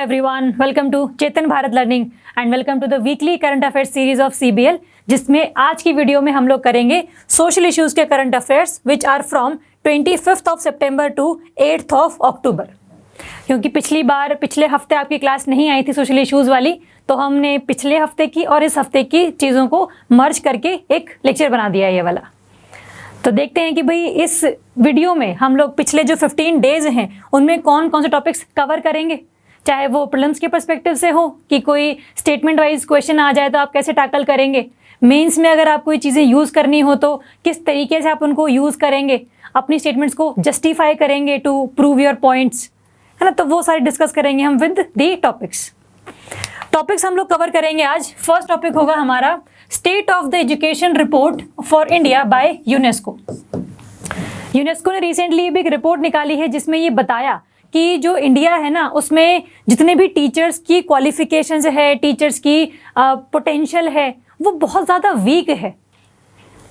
everyone, welcome to Chetan Bharat learning and welcome to the weekly current affairs series of CBL, जिसमें आज की video में हम लोग करेंगे सोशल इश्यूज के current affairs which are from 25th of September to 8th of October. क्योंकि पिछले हफ्ते आपकी क्लास नहीं आई थी सोशल इश्यूज वाली, तो हमने पिछले हफ्ते की और इस हफ्ते की चीज़ों को मर्ज करके एक लेक्चर बना दिया है ये वाला। तो देखते हैं कि भाई इस वीडियो में हम लोग पिछले जो 15 डेज हैं उनमें कौन कौन से टॉपिक्स कवर करेंगे, चाहे वो प्रीलिम्स के पर्सपेक्टिव से हो कि कोई स्टेटमेंट वाइज क्वेश्चन आ जाए तो आप कैसे टैकल करेंगे, मेंस में अगर आप कोई चीज़ें यूज़ करनी हो तो किस तरीके से आप उनको यूज़ करेंगे, अपनी स्टेटमेंट्स को जस्टिफाई करेंगे टू प्रूव योर पॉइंट्स, है ना। तो वो सारे डिस्कस करेंगे हम विद दी टॉपिक्स हम लोग कवर करेंगे आज। फर्स्ट टॉपिक होगा हमारा state of the education report for India by UNESCO. UNESCO ने रिसेंटली भी एक रिपोर्ट निकाली है जिसमें ये बताया कि जो इंडिया है ना उसमें जितने भी टीचर्स की क्वालिफिकेशंस है, टीचर्स की पोटेंशियल है, वो बहुत ज़्यादा वीक है।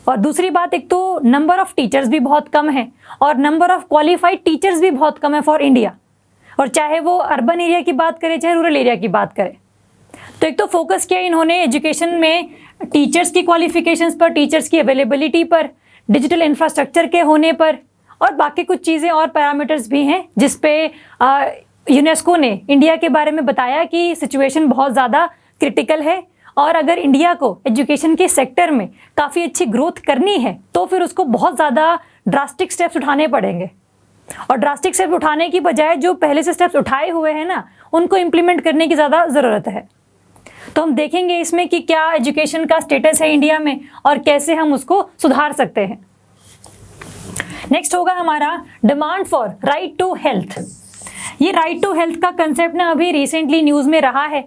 और दूसरी बात, एक तो नंबर ऑफ टीचर्स भी बहुत कम है और नंबर ऑफ क्वालिफाइड टीचर्स भी बहुत कम है फॉर इंडिया, और चाहे वो अर्बन एरिया की बात करें चाहे रूरल एरिया की बात करें। तो एक तो फोकस किया इन्होंने एजुकेशन में टीचर्स की क्वालिफिकेशंस पर, टीचर्स की अवेलेबिलिटी पर, डिजिटल इंफ्रास्ट्रक्चर के होने पर, और बाकी कुछ चीज़ें और पैरामीटर्स भी हैं जिस पे यूनेस्को ने इंडिया के बारे में बताया कि सिचुएशन बहुत ज़्यादा क्रिटिकल है, और अगर इंडिया को एजुकेशन के सेक्टर में काफ़ी अच्छी ग्रोथ करनी है तो फिर उसको बहुत ज़्यादा ड्रास्टिक स्टेप्स उठाने पड़ेंगे। और ड्रास्टिक स्टेप उठाने की बजाय जो पहले से स्टेप्स उठाए हुए हैं ना उनको इम्प्लीमेंट करने की ज़्यादा ज़रूरत है। तो हम देखेंगे इसमें कि क्या एजुकेशन का स्टेटस है इंडिया में और कैसे हम उसको सुधार सकते हैं। नेक्स्ट होगा हमारा demand for right to health. ये राइट टू हेल्थ का कंसेप्ट ना अभी रिसेंटली न्यूज़ में रहा है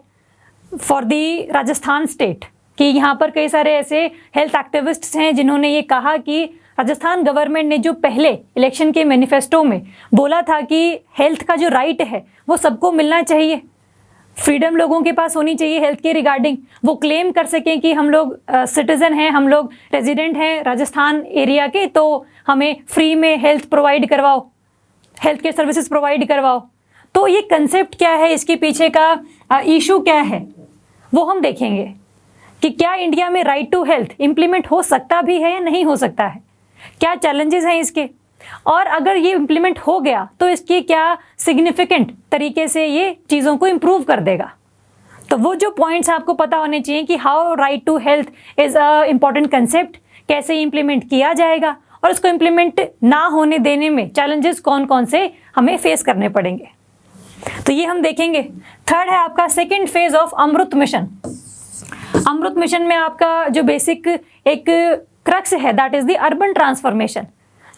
फॉर दी राजस्थान स्टेट, कि यहाँ पर कई सारे ऐसे हेल्थ एक्टिविस्ट्स हैं जिन्होंने ये कहा कि राजस्थान गवर्नमेंट ने जो पहले इलेक्शन के मैनिफेस्टो में बोला था कि हेल्थ का जो राइट है वो सबको मिलना चाहिए, फ्रीडम लोगों के पास होनी चाहिए हेल्थ के रिगार्डिंग, वो क्लेम कर सकें कि हम लोग सिटीज़न हैं, हम लोग रेजिडेंट हैं राजस्थान एरिया के, तो हमें फ्री में हेल्थ प्रोवाइड करवाओ, हेल्थ केयर सर्विसेज प्रोवाइड करवाओ। तो ये कंसेप्ट क्या है, इसके पीछे का इशू क्या है, वो हम देखेंगे कि क्या इंडिया में राइट टू हेल्थ इम्प्लीमेंट हो सकता भी है या नहीं हो सकता है, क्या चैलेंजेस हैं इसके, और अगर ये इम्प्लीमेंट हो गया तो इसकी क्या सिग्निफिकेंट तरीके से ये चीज़ों को इम्प्रूव कर देगा। तो वो जो पॉइंट्स आपको पता होने चाहिए कि how right to health is a important concept, कैसे इम्प्लीमेंट किया जाएगा और उसको इम्प्लीमेंट ना होने देने में चैलेंजेस कौन कौन से हमें फेस करने पड़ेंगे, तो ये हम देखेंगे। थर्ड है आपका second phase of Amrit Mission. Amrit Mission में आपका जो बेसिक एक क्रक्स है that is the urban transformation.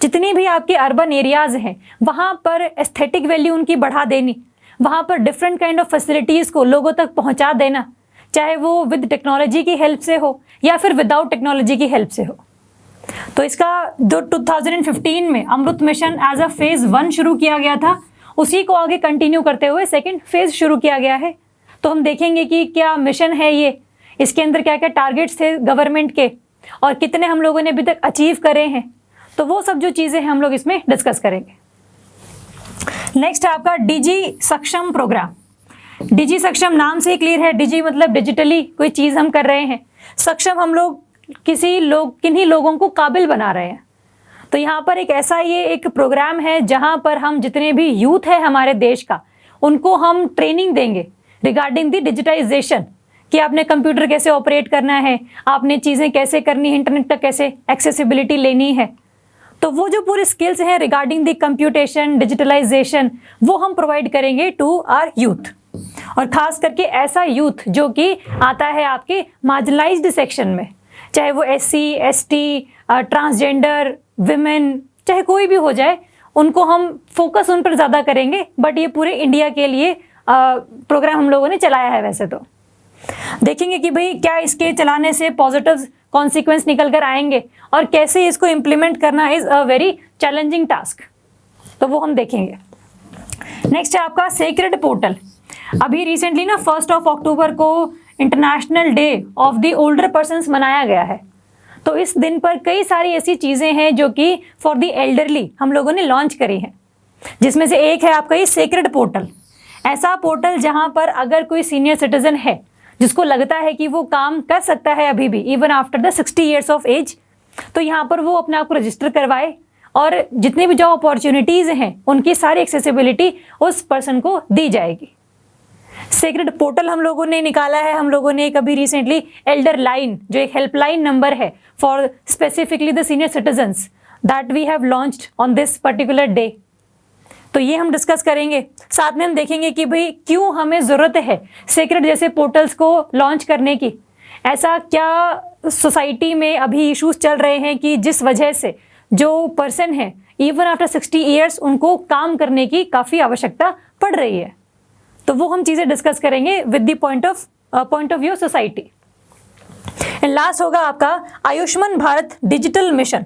जितनी भी आपके अर्बन एरियाज़ हैं वहाँ पर एस्थेटिक वैल्यू उनकी बढ़ा देनी, वहाँ पर डिफरेंट काइंड ऑफ फैसिलिटीज़ को लोगों तक पहुँचा देना, चाहे वो विद टेक्नोलॉजी की हेल्प से हो या फिर विदाउट टेक्नोलॉजी की हेल्प से हो। तो इसका जो 2015 में अमृत मिशन एज अ फेज़ 1 शुरू किया गया था, उसी को आगे कंटिन्यू करते हुए सेकेंड फेज़ शुरू किया गया है। तो हम देखेंगे कि क्या मिशन है ये, इसके अंदर क्या क्या टारगेट्स थे गवर्नमेंट के और कितने हम लोगों ने अभी तक अचीव करे हैं, तो वो सब जो चीज़ें हैं हम लोग इसमें डिस्कस करेंगे। नेक्स्ट है आपका डिजी सक्षम प्रोग्राम। डिजी सक्षम नाम से ही क्लियर है, डिजी मतलब डिजिटली कोई चीज़ हम कर रहे हैं, सक्षम हम लोग किन्हीं लोगों को काबिल बना रहे हैं। तो यहाँ पर ये एक प्रोग्राम है जहाँ पर हम जितने भी यूथ है हमारे देश का उनको हम ट्रेनिंग देंगे रिगार्डिंग द डिजिटाइजेशन, कि आपने कंप्यूटर कैसे ऑपरेट करना है, आपने चीज़ें कैसे करनी है, इंटरनेट तक कैसे एक्सेसिबिलिटी लेनी है। तो वो जो पूरे स्किल्स हैं रिगार्डिंग द कंप्यूटेशन डिजिटलाइजेशन वो हम प्रोवाइड करेंगे टू आवर यूथ, और ख़ास करके ऐसा यूथ जो कि आता है आपके मार्जिनलाइज्ड सेक्शन में, चाहे वो SC ST ट्रांसजेंडर विमेन, चाहे कोई भी हो जाए, उनको हम फोकस उन पर ज़्यादा करेंगे। बट ये पूरे इंडिया के लिए प्रोग्राम हम लोगों ने चलाया है। वैसे तो देखेंगे कि भाई क्या इसके चलाने से पॉजिटिव कॉन्सिक्वेंस निकल कर आएंगे और कैसे इसको इम्प्लीमेंट करना is a very challenging task, तो वो हम देखेंगे। नेक्स्ट है आपका सेक्रेड पोर्टल। अभी रिसेंटली ना 1 अक्टूबर को international day of the older persons मनाया गया है। तो इस दिन पर कई सारी ऐसी चीज़ें हैं जो कि फॉर द एल्डरली हम लोगों ने लॉन्च करी हैं, जिसमें से एक है आपका ये सेक्रेड पोर्टल। ऐसा पोर्टल जहां पर अगर कोई सीनियर सिटीजन है जिसको लगता है कि वो काम कर सकता है अभी भी even after the 60 years of age, तो यहाँ पर वो अपने आप को रजिस्टर करवाए और जितनी भी जॉब अपॉर्चुनिटीज़ हैं उनकी सारी एक्सेसिबिलिटी उस पर्सन को दी जाएगी। सेक्रेड पोर्टल हम लोगों ने निकाला है, हम लोगों ने कभी रिसेंटली एल्डर लाइन जो एक हेल्पलाइन नंबर है for specifically the senior citizens that we have launched on this particular day. तो ये हम डिस्कस करेंगे, साथ में हम देखेंगे कि भाई क्यों हमें ज़रूरत है सेक्रेड जैसे पोर्टल्स को लॉन्च करने की। ऐसा क्या सोसाइटी में अभी इश्यूज चल रहे हैं कि जिस वजह से जो पर्सन है इवन आफ्टर 60 ईयर्स उनको काम करने की काफ़ी आवश्यकता पड़ रही है। तो वो हम चीज़ें डिस्कस करेंगे with the point of view society. And last होगा आपका आयुष्मान भारत डिजिटल मिशन,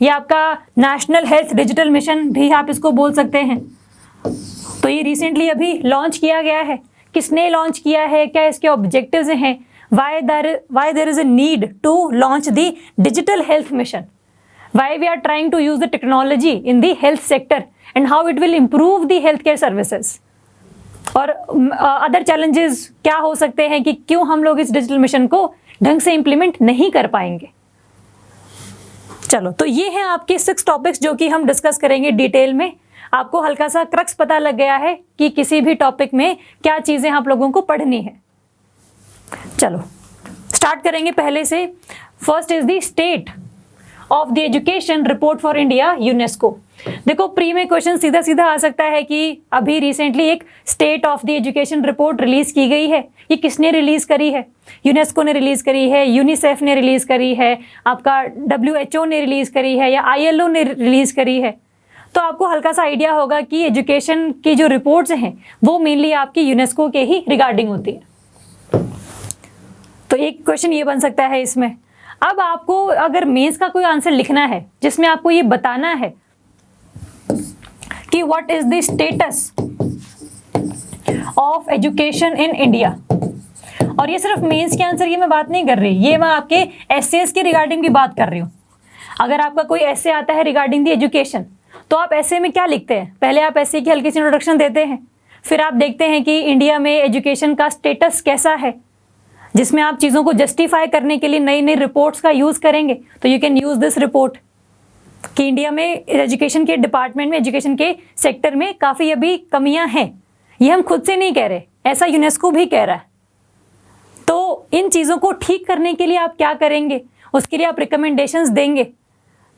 ये आपका नेशनल हेल्थ डिजिटल मिशन भी आप इसको बोल सकते हैं। तो ये रिसेंटली अभी लॉन्च किया गया है। किसने लॉन्च किया है, क्या इसके ऑब्जेक्टिव्स हैं, why there is a need to launch the digital health mission, why we are trying to use the technology in the health sector and how it will improve the healthcare services, और other challenges क्या हो सकते हैं कि क्यों हम लोग इस डिजिटल मिशन को ढंग से इम्प्लीमेंट नहीं कर पाएंगे। चलो, तो ये हैं आपके 6 टॉपिक्स जो कि हम डिस्कस करेंगे डिटेल में। आपको हल्का सा क्रक्स पता लग गया है कि किसी भी टॉपिक में क्या चीज़ें आप लोगों को पढ़नी है। चलो स्टार्ट करेंगे पहले से। First is the state of the education report for India UNESCO. देखो प्री में क्वेश्चन सीधा सीधा आ सकता है कि अभी रिसेंटली एक state of the education report release की गई है। ये किसने रिलीज करी है? यूनेस्को ने रिलीज करी है, यूनिसेफ ने रिलीज करी है, आपका WHO ने रिलीज करी है या ILO ने रिलीज करी है। तो आपको हल्का सा आइडिया होगा कि एजुकेशन की जो रिपोर्ट्स हैं वो मेनली आपकी यूनेस्को के ही रिगार्डिंग होती है। तो एक क्वेश्चन ये बन सकता है इसमें। अब आपको अगर मेंस का कोई आंसर लिखना है जिसमें आपको ये बताना है कि what is the status of education in India, और ये सिर्फ मेंस के आंसर की मैं बात नहीं कर रही, ये मैं आपके एसेस के रिगार्डिंग भी बात कर रही हूँ। अगर आपका कोई ऐसे आता है रिगार्डिंग द एजुकेशन, तो आप ऐसे में क्या लिखते हैं? पहले आप ऐसे की हल्की सी इंट्रोडक्शन देते हैं, फिर आप देखते हैं कि इंडिया में एजुकेशन का स्टेटस कैसा है, जिसमें आप चीज़ों को जस्टिफाई करने के लिए नई नई रिपोर्ट्स का यूज़ करेंगे। तो you can use this report कि इंडिया में एजुकेशन के डिपार्टमेंट में, एजुकेशन के सेक्टर में काफ़ी अभी कमियां हैं। ये हम खुद से नहीं कह रहे, ऐसा यूनेस्को भी कह रहा है। तो इन चीज़ों को ठीक करने के लिए आप क्या करेंगे, उसके लिए आप रिकमेंडेशंस देंगे।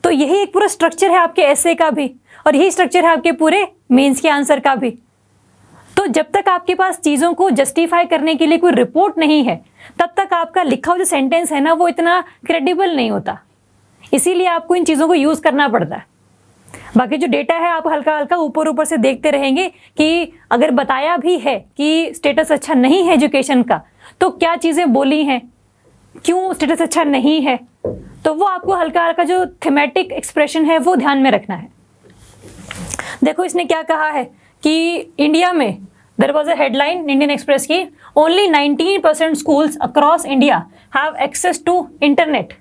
तो यही एक पूरा स्ट्रक्चर है आपके एसे का भी, और यही स्ट्रक्चर है आपके पूरे मेंस के आंसर का भी। तो जब तक आपके पास चीज़ों को जस्टिफाई करने के लिए कोई रिपोर्ट नहीं है, तब तक आपका लिखा हुआ जो सेंटेंस है ना वो इतना क्रेडिबल नहीं होता। इसीलिए आपको इन चीज़ों को यूज़ करना पड़ता है। बाकी जो डेटा है आप हल्का हल्का ऊपर ऊपर से देखते रहेंगे कि अगर बताया भी है कि स्टेटस अच्छा नहीं है एजुकेशन का, तो क्या चीज़ें बोली हैं, क्यों स्टेटस अच्छा नहीं है, तो वो आपको हल्का हल्का जो थीमेटिक एक्सप्रेशन है वो ध्यान में रखना है। देखो इसने क्या कहा है कि इंडिया में there was a headline Indian Express की, only 19% schools across India have access to internet.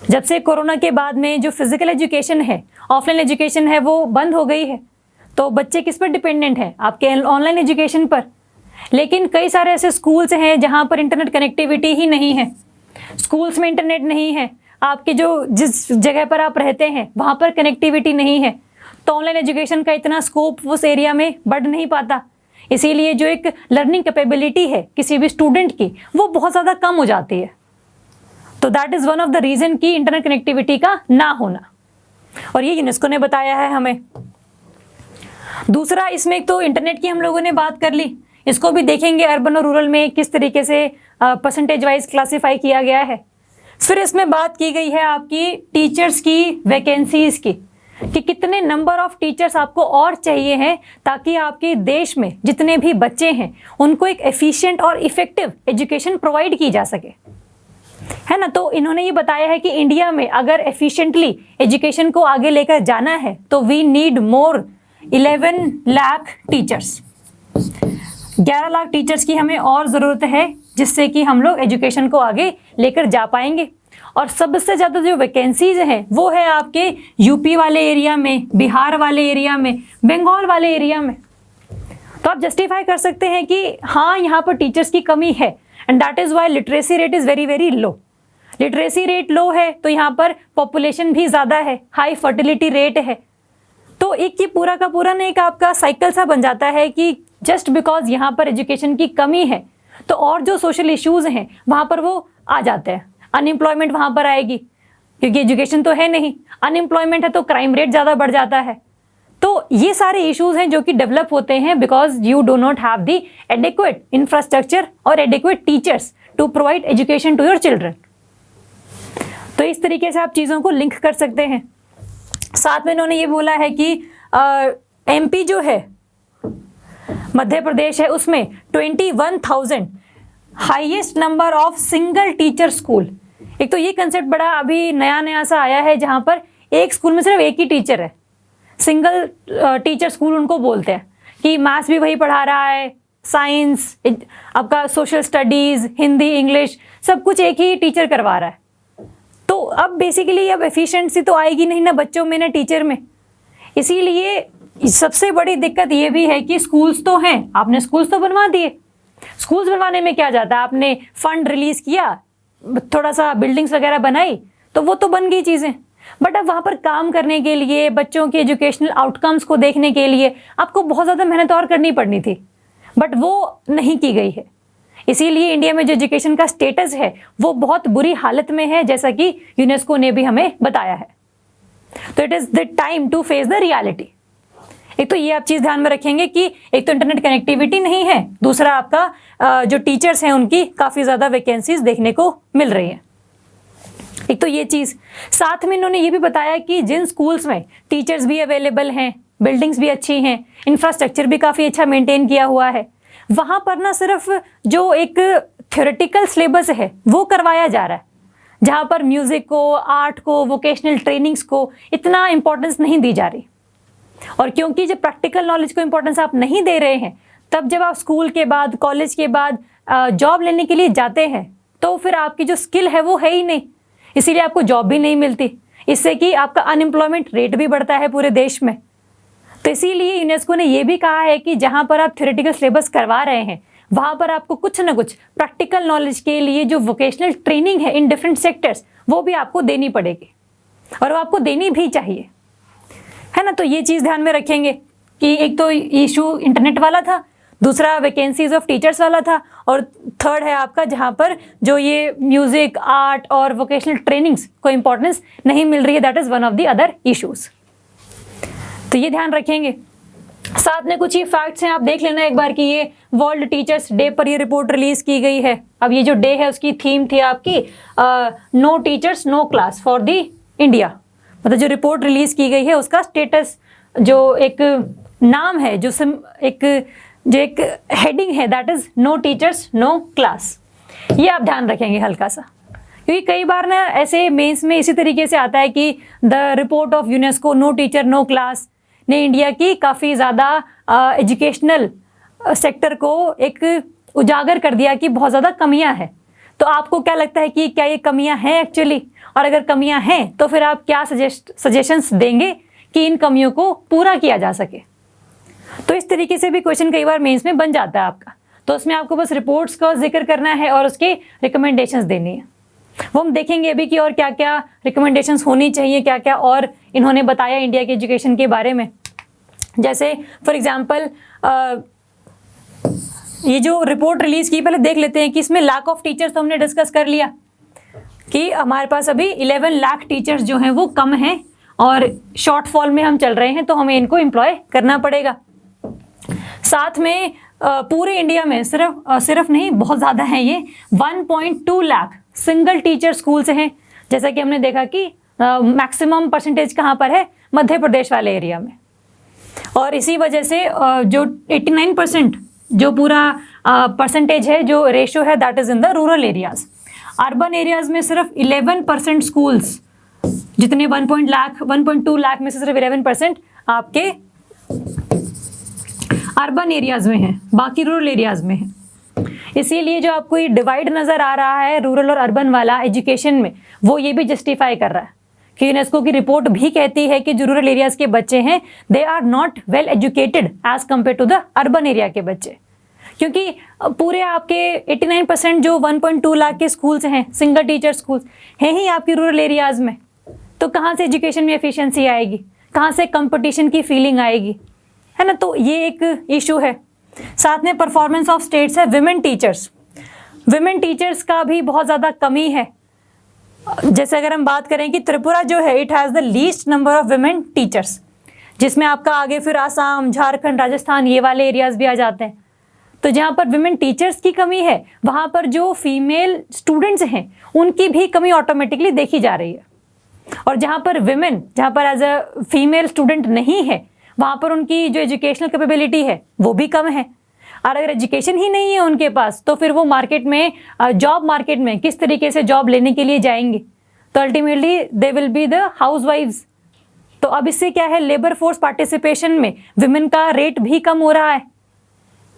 जब से कोरोना के बाद में जो फिजिकल एजुकेशन है, ऑफलाइन एजुकेशन है, वो बंद हो गई है, तो बच्चे किस पर डिपेंडेंट हैं? आपके ऑनलाइन एजुकेशन पर। लेकिन कई सारे ऐसे स्कूल्स हैं जहाँ पर इंटरनेट कनेक्टिविटी ही नहीं है, स्कूल्स में इंटरनेट नहीं है, आपके जो जिस जगह पर आप रहते हैं वहाँ पर कनेक्टिविटी नहीं है, तो ऑनलाइन एजुकेशन का इतना स्कोप उस एरिया में बढ़ नहीं पाता। इसीलिए जो एक लर्निंग कैपेबिलिटी है किसी भी स्टूडेंट की वो बहुत ज़्यादा कम हो जाती है। तो that is one of the reason की इंटरनेट कनेक्टिविटी का ना होना, और ये यूनेस्को ने बताया है हमें। दूसरा, इसमें तो इंटरनेट की हम लोगों ने बात कर ली, इसको भी देखेंगे अर्बन और रूरल में किस तरीके से परसेंटेज वाइज क्लासीफाई किया गया है। फिर इसमें बात की गई है आपकी टीचर्स की वैकेंसीज़ की, कि कितने नंबर ऑफ टीचर्स आपको और चाहिए हैं ताकि आपके देश में जितने भी बच्चे हैं उनको एक एफिशिएंट और इफ़ेक्टिव एजुकेशन प्रोवाइड की जा सके, है ना। तो इन्होंने ये बताया है कि इंडिया में अगर एफिशिएंटली एजुकेशन को आगे लेकर जाना है तो we need more 11 lakh teachers. 11 lakh teachers की हमें और ज़रूरत है, जिससे कि हम लोग एजुकेशन को आगे लेकर जा पाएंगे। और सबसे ज़्यादा जो वैकेंसीज हैं वो है आपके यूपी वाले एरिया में, बिहार वाले एरिया में, बंगाल वाले एरिया में। तो आप जस्टिफाई कर सकते हैं कि हाँ यहाँ पर टीचर्स की कमी है, and that is why literacy rate is very very low. Literacy rate low है तो यहाँ पर पॉपुलेशन भी ज़्यादा है, हाई फर्टिलिटी रेट है। तो एक ये पूरा का पूरा ना एक आपका साइकिल सा बन जाता है कि जस्ट बिकॉज यहाँ पर एजुकेशन की कमी है तो और जो सोशल इश्यूज़ हैं वहाँ पर वो आ जाते हैं। अनएम्प्लॉयमेंट वहाँ पर आएगी क्योंकि एजुकेशन तो है नहीं, अनएम्प्लॉयमेंट है तो क्राइम रेट ज़्यादा बढ़ जाता है। तो ये सारे इश्यूज हैं जो कि डेवलप होते हैं because you do not have the adequate infrastructure और adequate teachers to provide education to your children. तो इस तरीके से आप चीज़ों को लिंक कर सकते हैं। साथ में इन्होंने ये बोला है कि एमपी जो है, मध्य प्रदेश है, उसमें 21,000 highest number of single teacher school. एक तो ये कंसेप्ट बड़ा अभी नया नया सा आया है जहाँ पर एक स्कूल में सिर्फ एक ही टीचर है, सिंगल टीचर स्कूल उनको बोलते हैं कि मैथ्स भी वही पढ़ा रहा है, साइंस, आपका सोशल स्टडीज़, हिंदी, इंग्लिश, सब कुछ एक ही टीचर करवा रहा है। तो अब बेसिकली अब एफिशिएंसी तो आएगी नहीं ना बच्चों में ना टीचर में। इसीलिए सबसे बड़ी दिक्कत ये भी है कि स्कूल्स तो हैं, आपने स्कूल्स तो बनवा दिए, स्कूल्स बनवाने में क्या जाता है, आपने फंड रिलीज़ किया, थोड़ा सा बिल्डिंग्स वगैरह बनाई तो वो तो बन गई चीज़ें, बट अब वहाँ पर काम करने के लिए, बच्चों के एजुकेशनल आउटकम्स को देखने के लिए आपको बहुत ज़्यादा मेहनत और करनी पड़नी थी, बट वो नहीं की गई है। इसीलिए इंडिया में जो एजुकेशन का स्टेटस है वो बहुत बुरी हालत में है, जैसा कि यूनेस्को ने भी हमें बताया है। तो it is the time to face the reality. एक तो ये आप चीज़ ध्यान में रखेंगे कि एक तो इंटरनेट कनेक्टिविटी नहीं है, दूसरा आपका जो टीचर्स हैं उनकी काफ़ी ज़्यादा वैकेंसीज देखने को मिल रही हैं। एक तो ये चीज़, साथ में इन्होंने ये भी बताया कि जिन स्कूल्स में टीचर्स भी अवेलेबल हैं, बिल्डिंग्स भी अच्छी हैं, इंफ्रास्ट्रक्चर भी काफ़ी अच्छा मेंटेन किया हुआ है, वहाँ पर ना सिर्फ जो एक थ्योरेटिकल सिलेबस है वो करवाया जा रहा है, जहाँ पर म्यूज़िक को, आर्ट को, वोकेशनल ट्रेनिंग्स को इतना इम्पोर्टेंस नहीं दी जा रही। और क्योंकि जब प्रैक्टिकल नॉलेज को इम्पोर्टेंस आप नहीं दे रहे हैं, तब जब आप स्कूल के बाद, कॉलेज के बाद जॉब लेने के लिए जाते हैं तो फिर आपकी जो स्किल है वो है ही नहीं, इसीलिए आपको जॉब भी नहीं मिलती, इससे कि आपका अनएम्प्लॉयमेंट रेट भी बढ़ता है पूरे देश में। तो इसीलिए यूनेस्को ने यह भी कहा है कि जहाँ पर आप थ्योरेटिकल सिलेबस करवा रहे हैं वहाँ पर आपको कुछ ना कुछ प्रैक्टिकल नॉलेज के लिए जो वोकेशनल ट्रेनिंग है इन डिफरेंट सेक्टर्स वो भी आपको देनी पड़ेगी, और वो आपको देनी भी चाहिए, है ना। तो ये चीज़ ध्यान में रखेंगे कि एक तो इशू इंटरनेट वाला था, दूसरा वैकेंसीज ऑफ टीचर्स वाला था, और थर्ड है आपका जहाँ पर जो ये म्यूज़िक, आर्ट और वोकेशनल ट्रेनिंग्स को इम्पोर्टेंस नहीं मिल रही है, that is one of the other issues. तो ये ध्यान रखेंगे। साथ में कुछ ये फैक्ट्स हैं, आप देख लेना एक बार कि ये वर्ल्ड टीचर्स डे पर ये रिपोर्ट रिलीज़ की गई है। अब ये जो डे है उसकी थीम थी आपकी no teachers no class for the India, मतलब जो रिपोर्ट रिलीज़ की गई है उसका स्टेटस, जो एक नाम है, जो एक हेडिंग है, that is no teachers no class. ये आप ध्यान रखेंगे हल्का सा, क्योंकि कई बार ना ऐसे मेंस में इसी तरीके से आता है कि the report of UNESCO no teacher no class ने इंडिया की काफ़ी ज़्यादा एजुकेशनल सेक्टर को एक उजागर कर दिया कि बहुत ज़्यादा कमियां हैं। तो आपको क्या लगता है कि क्या ये कमियां हैं एक्चुअली, और अगर कमियां हैं तो फिर आप क्या सजेशंस देंगे कि इन कमियों को पूरा किया जा सके। तो इस तरीके से भी क्वेश्चन कई बार मेंस में बन जाता है आपका, तो उसमें आपको बस रिपोर्ट्स का जिक्र करना है और उसके रिकमेंडेशंस देनी है। वो हम देखेंगे अभी कि और क्या क्या रिकमेंडेशंस होनी चाहिए, क्या क्या और इन्होंने बताया इंडिया के एजुकेशन के बारे में। जैसे फॉर एग्जांपल ये जो रिपोर्ट रिलीज़ की, पहले देख लेते हैं कि इसमें लैक ऑफ टीचर्स तो हमने डिस्कस कर लिया कि हमारे पास अभी 11 लाख टीचर्स जो हैं वो कम हैं और शॉर्टफॉल में हम चल रहे हैं, तो हमें इनको एम्प्लॉय करना पड़ेगा। साथ में पूरे इंडिया में सिर्फ नहीं, बहुत ज़्यादा है ये, 1.2 लाख सिंगल टीचर स्कूल्स हैं, जैसा कि हमने देखा कि मैक्सिमम परसेंटेज कहाँ पर है, मध्य प्रदेश वाले एरिया में। और इसी वजह से जो 89% जो पूरा परसेंटेज है, जो रेशो है, that is in the rural areas. Urban areas में सिर्फ 11% स्कूल्स, जितने 1.2 लाख में से सिर्फ 11% आपके अर्बन एरियाज़ में हैं, बाकी रूरल एरियाज़ में हैं। इसीलिए जो आपको ये डिवाइड नज़र आ रहा है रूरल और अर्बन वाला एजुकेशन में, वो ये भी जस्टिफाई कर रहा है कि यूनेस्को की रिपोर्ट भी कहती है कि जो रूरल एरियाज के बच्चे हैं they are not well educated as compare to the urban area के बच्चे, क्योंकि पूरे आपके 89% जो 1.2 लाख के स्कूल्स हैं, सिंगल टीचर स्कूल्स हैं ही आपकी रूरल एरियाज में, तो कहाँ से एजुकेशन में एफिशिएंसी आएगी, कहाँ से कंपटीशन की फीलिंग आएगी, है ना। तो ये एक इशू है। साथ में परफॉर्मेंस ऑफ स्टेट्स है विमेन टीचर्स। विमेन टीचर्स का भी बहुत ज़्यादा कमी है। जैसे अगर हम बात करें कि त्रिपुरा जो है it has the least number of women teachers, जिसमें आपका आगे फिर आसाम, झारखंड, राजस्थान ये वाले एरियाज भी आ जाते हैं। तो जहाँ पर विमेन टीचर्स की कमी है वहाँ पर जो फीमेल स्टूडेंट्स हैं उनकी भी कमी ऑटोमेटिकली देखी जा रही है। और जहाँ पर विमेन, जहाँ पर एज अ फीमेल स्टूडेंट नहीं है वहाँ पर उनकी जो एजुकेशनल कैपेबिलिटी है वो भी कम है। और अगर एजुकेशन ही नहीं है उनके पास तो फिर वो मार्केट में, जॉब मार्केट में किस तरीके से जॉब लेने के लिए जाएंगे, तो ultimately they will be the housewifes. तो अब इससे क्या है, लेबर फोर्स पार्टिसिपेशन में विमेन का रेट भी कम हो रहा है।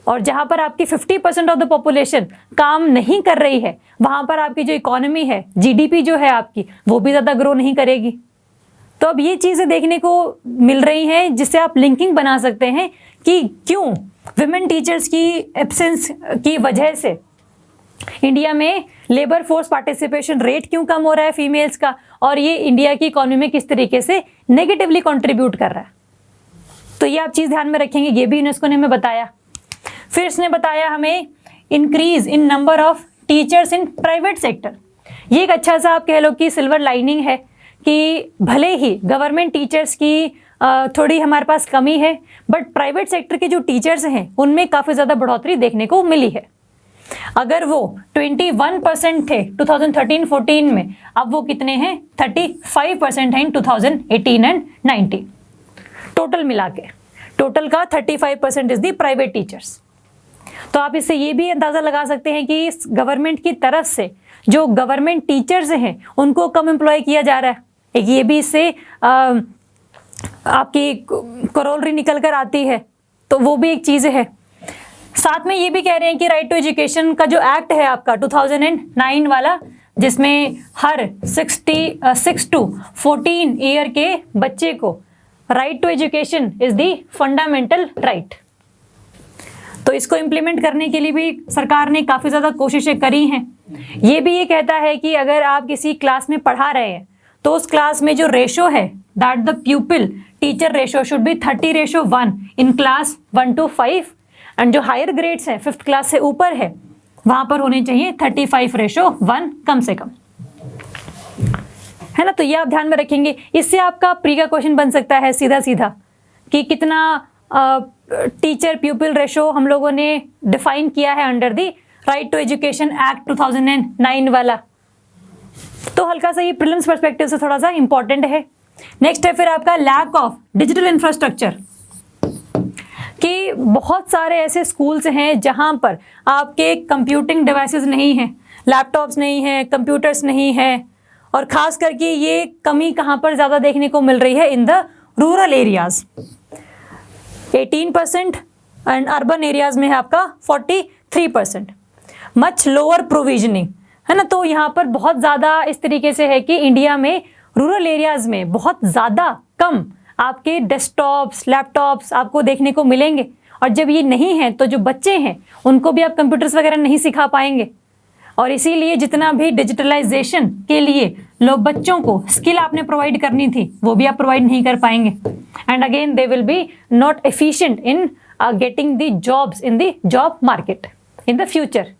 और जहाँ पर आपकी 50% ऑफ द पॉपुलेशन काम नहीं कर रही है वहाँ पर आपकी जो इकोनॉमी है, जीडीपी जो है आपकी, वो भी ज़्यादा ग्रो नहीं करेगी। तो अब ये चीज़ें देखने को मिल रही हैं जिससे आप लिंकिंग बना सकते हैं कि क्यों विमेन टीचर्स की एब्सेंस की वजह से इंडिया में लेबर फोर्स पार्टिसिपेशन रेट क्यों कम हो रहा है फीमेल्स का, और ये इंडिया की इकोनॉमी में किस तरीके से नेगेटिवली कंट्रीब्यूट कर रहा है। तो ये आप चीज़ ध्यान में रखेंगे, ये भी यूनेस्को ने हमें बताया। फिर इसने बताया हमें increase in number of teachers in private sector. ये एक अच्छा सा आप कह लो कि सिल्वर लाइनिंग है कि भले ही गवर्नमेंट टीचर्स की थोड़ी हमारे पास कमी है, बट प्राइवेट सेक्टर के जो टीचर्स हैं उनमें काफ़ी ज़्यादा बढ़ोतरी देखने को मिली है। अगर वो 21% थे 2013-14 में, अब वो कितने हैं, 35% हैं इन 2018 एंड 19। टोटल मिला के टोटल का 35% इज दी प्राइवेट टीचर्स। तो आप इससे ये भी अंदाज़ा लगा सकते हैं कि गवर्नमेंट की तरफ से जो गवर्नमेंट टीचर्स हैं उनको कम एम्प्लॉय किया जा रहा है। एक ये भी इससे आपकी करोलरी निकल कर आती है, तो वो भी एक चीज़ है। साथ में ये भी कह रहे हैं कि राइट टू एजुकेशन का जो एक्ट है आपका 2009 वाला, जिसमें हर 6 to 14 ईयर के बच्चे को right to education is the fundamental right. तो इसको इम्प्लीमेंट करने के लिए भी सरकार ने काफ़ी ज़्यादा कोशिशें करी हैं। ये भी ये कहता है कि अगर आप किसी क्लास में पढ़ा रहे हैं तो उस क्लास में जो रेशो है that the प्यूपिल teacher ratio should be 30:1 in class 1 to 5, and जो हायर ग्रेड्स हैं 5th क्लास से ऊपर है वहाँ पर होने चाहिए 35:1 कम से कम, है ना। तो ये आप ध्यान में रखेंगे। इससे आपका प्री का क्वेश्चन बन सकता है सीधा सीधा कि कितना टीचर प्यूपिल रेशो हम लोगों ने डिफाइन किया है under the right to education act 2009 वाला। तो हल्का सा ये प्रीलिम्स पर्सपेक्टिव से थोड़ा सा इंपॉर्टेंट है। नेक्स्ट है फिर आपका लैक ऑफ डिजिटल इंफ्रास्ट्रक्चर, कि बहुत सारे ऐसे स्कूल्स हैं जहां पर आपके कंप्यूटिंग डिवाइसेस नहीं हैं, लैपटॉप्स नहीं हैं, कंप्यूटर्स नहीं हैं, और खास करके ये कमी कहां पर ज़्यादा देखने को मिल रही है, in the rural areas 18% and urban areas में है आपका 43%। मच लोअर प्रोविजनिंग, है ना। तो यहाँ पर बहुत ज़्यादा इस तरीके से है कि इंडिया में रूरल एरियाज में बहुत ज़्यादा कम आपके डेस्कटॉप्स, लैपटॉप्स आपको देखने को मिलेंगे, और जब ये नहीं है तो जो बच्चे हैं उनको भी आप कंप्यूटर्स वगैरह नहीं सिखा पाएंगे। और इसीलिए जितना भी डिजिटलाइजेशन के लिए लोग बच्चों को स्किल आपने प्रोवाइड करनी थी वो भी आप प्रोवाइड नहीं कर पाएंगे, and again they will B not efficient in getting the jobs in the job market in the future.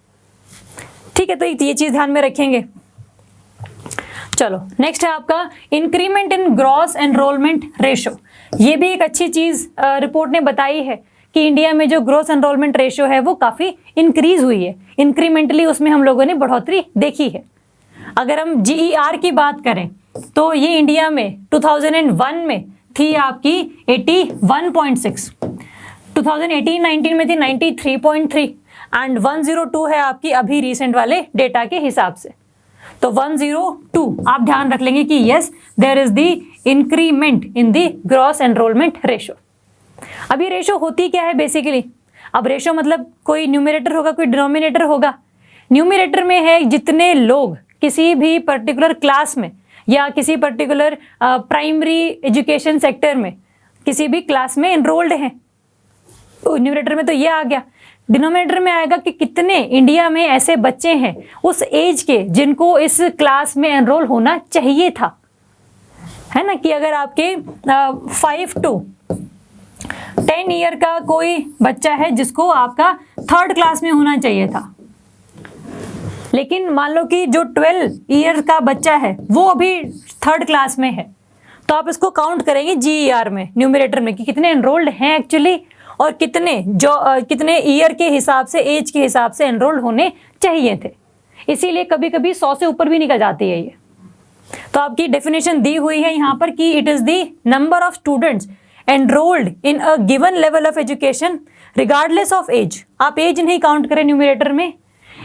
ठीक है, तो ये चीज़ ध्यान में रखेंगे। चलो नेक्स्ट है आपका increment in gross enrolment ratio. ये भी एक अच्छी चीज़ रिपोर्ट ने बताई है कि इंडिया में जो ग्रोस एनरोलमेंट रेशो है वो काफ़ी इंक्रीज हुई है, इंक्रीमेंटली उसमें हम लोगों ने बढ़ोतरी देखी है। अगर हम GER की बात करें तो ये इंडिया में 2001 में थी आपकी 81.6, 2018-19 में थी 93.3, एंड 102 है आपकी अभी रिसेंट वाले डेटा के हिसाब से। तो 102 आप ध्यान रख लेंगे कि yes there is the increment in the gross enrolment ratio. अब ये रेशो होती क्या है बेसिकली, अब रेशो मतलब कोई न्यूमरेटर होगा, कोई डिनोमिनेटर होगा। न्यूमरेटर में है जितने लोग किसी भी पर्टिकुलर क्लास में या किसी पर्टिकुलर प्राइमरी एजुकेशन सेक्टर में किसी भी क्लास में एनरोल्ड हैं। न्यूमरेटर में तो ये आ गया। डिनोमिनेटर में आएगा कि कितने इंडिया में ऐसे बच्चे हैं उस एज के जिनको इस क्लास में एनरोल होना चाहिए था, है ना। कि अगर आपके 5 to 10 ईयर का कोई बच्चा है जिसको आपका 3rd क्लास में होना चाहिए था, लेकिन मान लो कि जो 12 ईयर का बच्चा है वो अभी 3rd क्लास में है, तो आप इसको काउंट करेंगे GER में, न्यूमरेटर में, कि कितने एनरोल्ड हैं एक्चुअली और कितने ईयर के हिसाब से, एज के हिसाब से एनरोल्ड होने चाहिए थे। इसीलिए कभी कभी 100 से ऊपर भी निकल जाती है ये। तो आपकी डेफिनेशन दी हुई है यहाँ पर कि it is the number of students enrolled in a given level of education regardless of age. आप एज नहीं काउंट करें न्यूमरेटर में,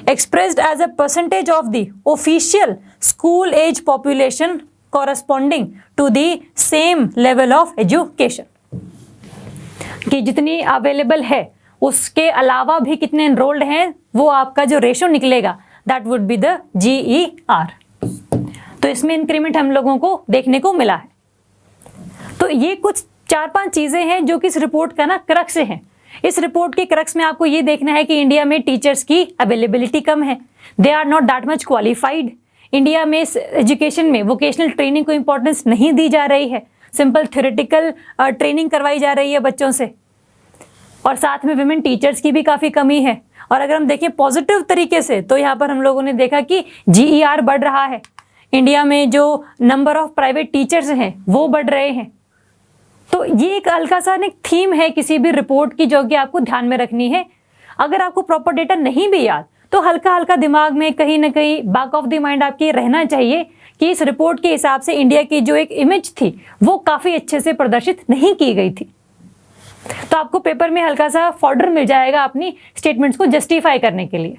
expressed as a percentage of the official school age population corresponding to the same level of education। कि जितनी available है उसके अलावा भी कितने एनरोल्ड हैं, वो आपका जो रेशो निकलेगा that would be the GER। तो इसमें इंक्रीमेंट हम लोगों को देखने को मिला है। तो ये कुछ 4-5 चीजें हैं जो कि इस रिपोर्ट का ना क्रक्स है। इस रिपोर्ट के क्रक्स में आपको ये देखना है कि इंडिया में टीचर्स की अवेलेबिलिटी कम है, they are not that much qualified. India में एजुकेशन में वोकेशनल ट्रेनिंग को इंपॉर्टेंस नहीं दी जा रही है, सिंपल थ्योरेटिकल ट्रेनिंग करवाई जा रही है बच्चों से, और साथ में विमेन टीचर्स की भी काफ़ी कमी है। और अगर हम देखें पॉजिटिव तरीके से तो यहाँ पर हम लोगों ने देखा कि GER बढ़ रहा है, इंडिया में जो नंबर ऑफ प्राइवेट टीचर्स हैं वो बढ़ रहे हैं। तो ये एक हल्का सा एक थीम है किसी भी रिपोर्ट की जो कि आपको ध्यान में रखनी है। अगर आपको प्रॉपर डेटा नहीं भी याद तो हल्का हल्का दिमाग में कहीं ना कहीं बैक ऑफ द माइंड आपके रहना चाहिए कि इस रिपोर्ट के हिसाब से इंडिया की जो एक इमेज थी वो काफ़ी अच्छे से प्रदर्शित नहीं की गई थी। तो आपको पेपर में हल्का सा फॉर्डर मिल जाएगा अपनी स्टेटमेंट्स को जस्टिफाई करने के लिए,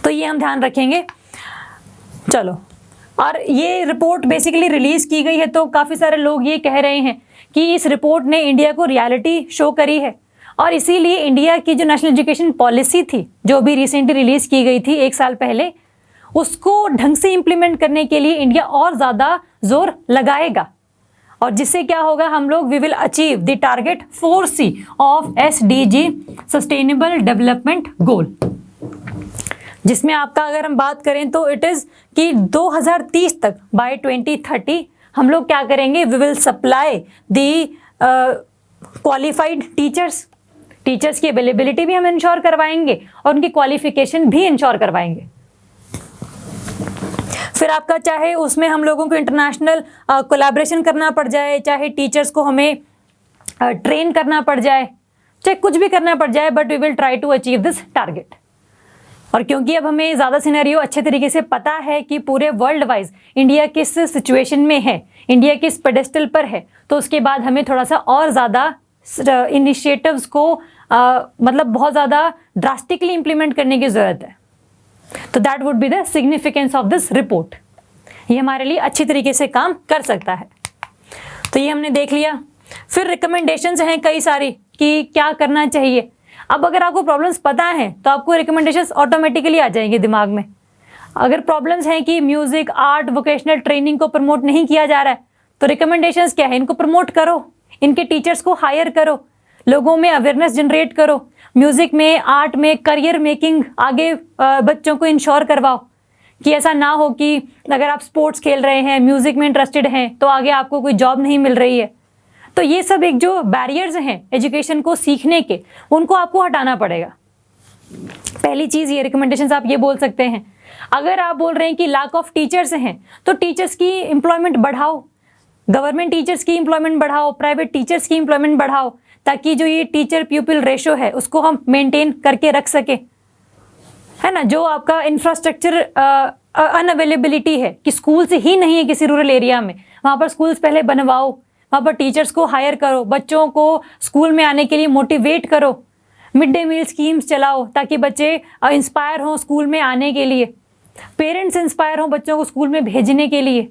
तो ये हम ध्यान रखेंगे। चलो, और ये रिपोर्ट बेसिकली रिलीज की गई है तो काफ़ी सारे लोग ये कह रहे हैं कि इस रिपोर्ट ने इंडिया को रियलिटी शो करी है, और इसीलिए इंडिया की जो नेशनल एजुकेशन पॉलिसी थी जो अभी रिसेंटली रिलीज की गई थी 1 साल पहले, उसको ढंग से इम्प्लीमेंट करने के लिए इंडिया और ज़्यादा जोर लगाएगा, और जिससे क्या होगा, हम लोग we will achieve the target 4C of SDG sustainable development goal, जिसमें आपका अगर हम बात करें तो इट इज़ कि 2030 तक बाय 2030 हम लोग क्या करेंगे, we will supply the qualified teachers की अवेलेबिलिटी भी हम इंश्योर करवाएंगे और उनकी क्वालिफिकेशन भी इंश्योर करवाएंगे। फिर आपका चाहे उसमें हम लोगों को इंटरनेशनल कोलैबोरेशन करना पड़ जाए, चाहे टीचर्स को हमें ट्रेन करना पड़ जाए, चाहे कुछ भी करना पड़ जाए, but we will try to achieve this target. और क्योंकि अब हमें ज़्यादा सिनेरियो अच्छे तरीके से पता है कि पूरे वर्ल्ड वाइज इंडिया किस सिचुएशन में है, इंडिया किस पेडेस्टल पर है, तो उसके बाद हमें थोड़ा सा और ज़्यादा इनिशिएटिव्स को मतलब बहुत ज़्यादा ड्रास्टिकली इम्प्लीमेंट करने की ज़रूरत है। तो that would be the significance of this report. ये हमारे लिए अच्छी तरीके से काम कर सकता है। तो ये हमने देख लिया। फिर रिकमेंडेशंस हैं कई सारी कि क्या करना चाहिए। अब अगर आपको प्रॉब्लम्स पता है तो आपको रिकमेंडेशंस ऑटोमेटिकली आ जाएंगे दिमाग में। अगर प्रॉब्लम्स हैं कि म्यूजिक, आर्ट, वोकेशनल ट्रेनिंग को प्रमोट नहीं किया जा रहा है, तो रिकमेंडेशंस क्या है, इनको प्रमोट करो, इनके टीचर्स को हायर करो, लोगों में अवेयरनेस जनरेट करो, म्यूजिक में, आर्ट में करियर मेकिंग आगे बच्चों को इंश्योर करवाओ कि ऐसा ना हो कि अगर आप स्पोर्ट्स खेल रहे हैं, म्यूजिक में इंटरेस्टेड हैं, तो आगे आपको कोई जॉब नहीं मिल रही है। तो ये सब एक जो बैरियर्स हैं एजुकेशन को सीखने के, उनको आपको हटाना पड़ेगा। पहली चीज़ ये रिकमेंडेशंस आप ये बोल सकते हैं। अगर आप बोल रहे हैं कि लैक ऑफ टीचर्स हैं, तो टीचर्स की एम्प्लॉयमेंट बढ़ाओ, गवर्नमेंट टीचर्स की एम्प्लॉयमेंट बढ़ाओ, प्राइवेट टीचर्स की एम्प्लॉयमेंट बढ़ाओ, ताकि जो ये टीचर प्यूपिल रेशो है उसको हम मेंटेन करके रख सके, है ना। जो आपका इंफ्रास्ट्रक्चर अनअवेलेबिलिटी है कि स्कूल्स ही नहीं है किसी रूरल एरिया में, वहाँ पर स्कूल्स पहले बनवाओ, वहाँ पर टीचर्स को हायर करो, बच्चों को स्कूल में आने के लिए मोटिवेट करो, मिड डे मील स्कीम्स चलाओ ताकि बच्चे इंस्पायर हों स्कूल में आने के लिए, पेरेंट्स इंस्पायर हों बच्चों को स्कूल में भेजने के लिए।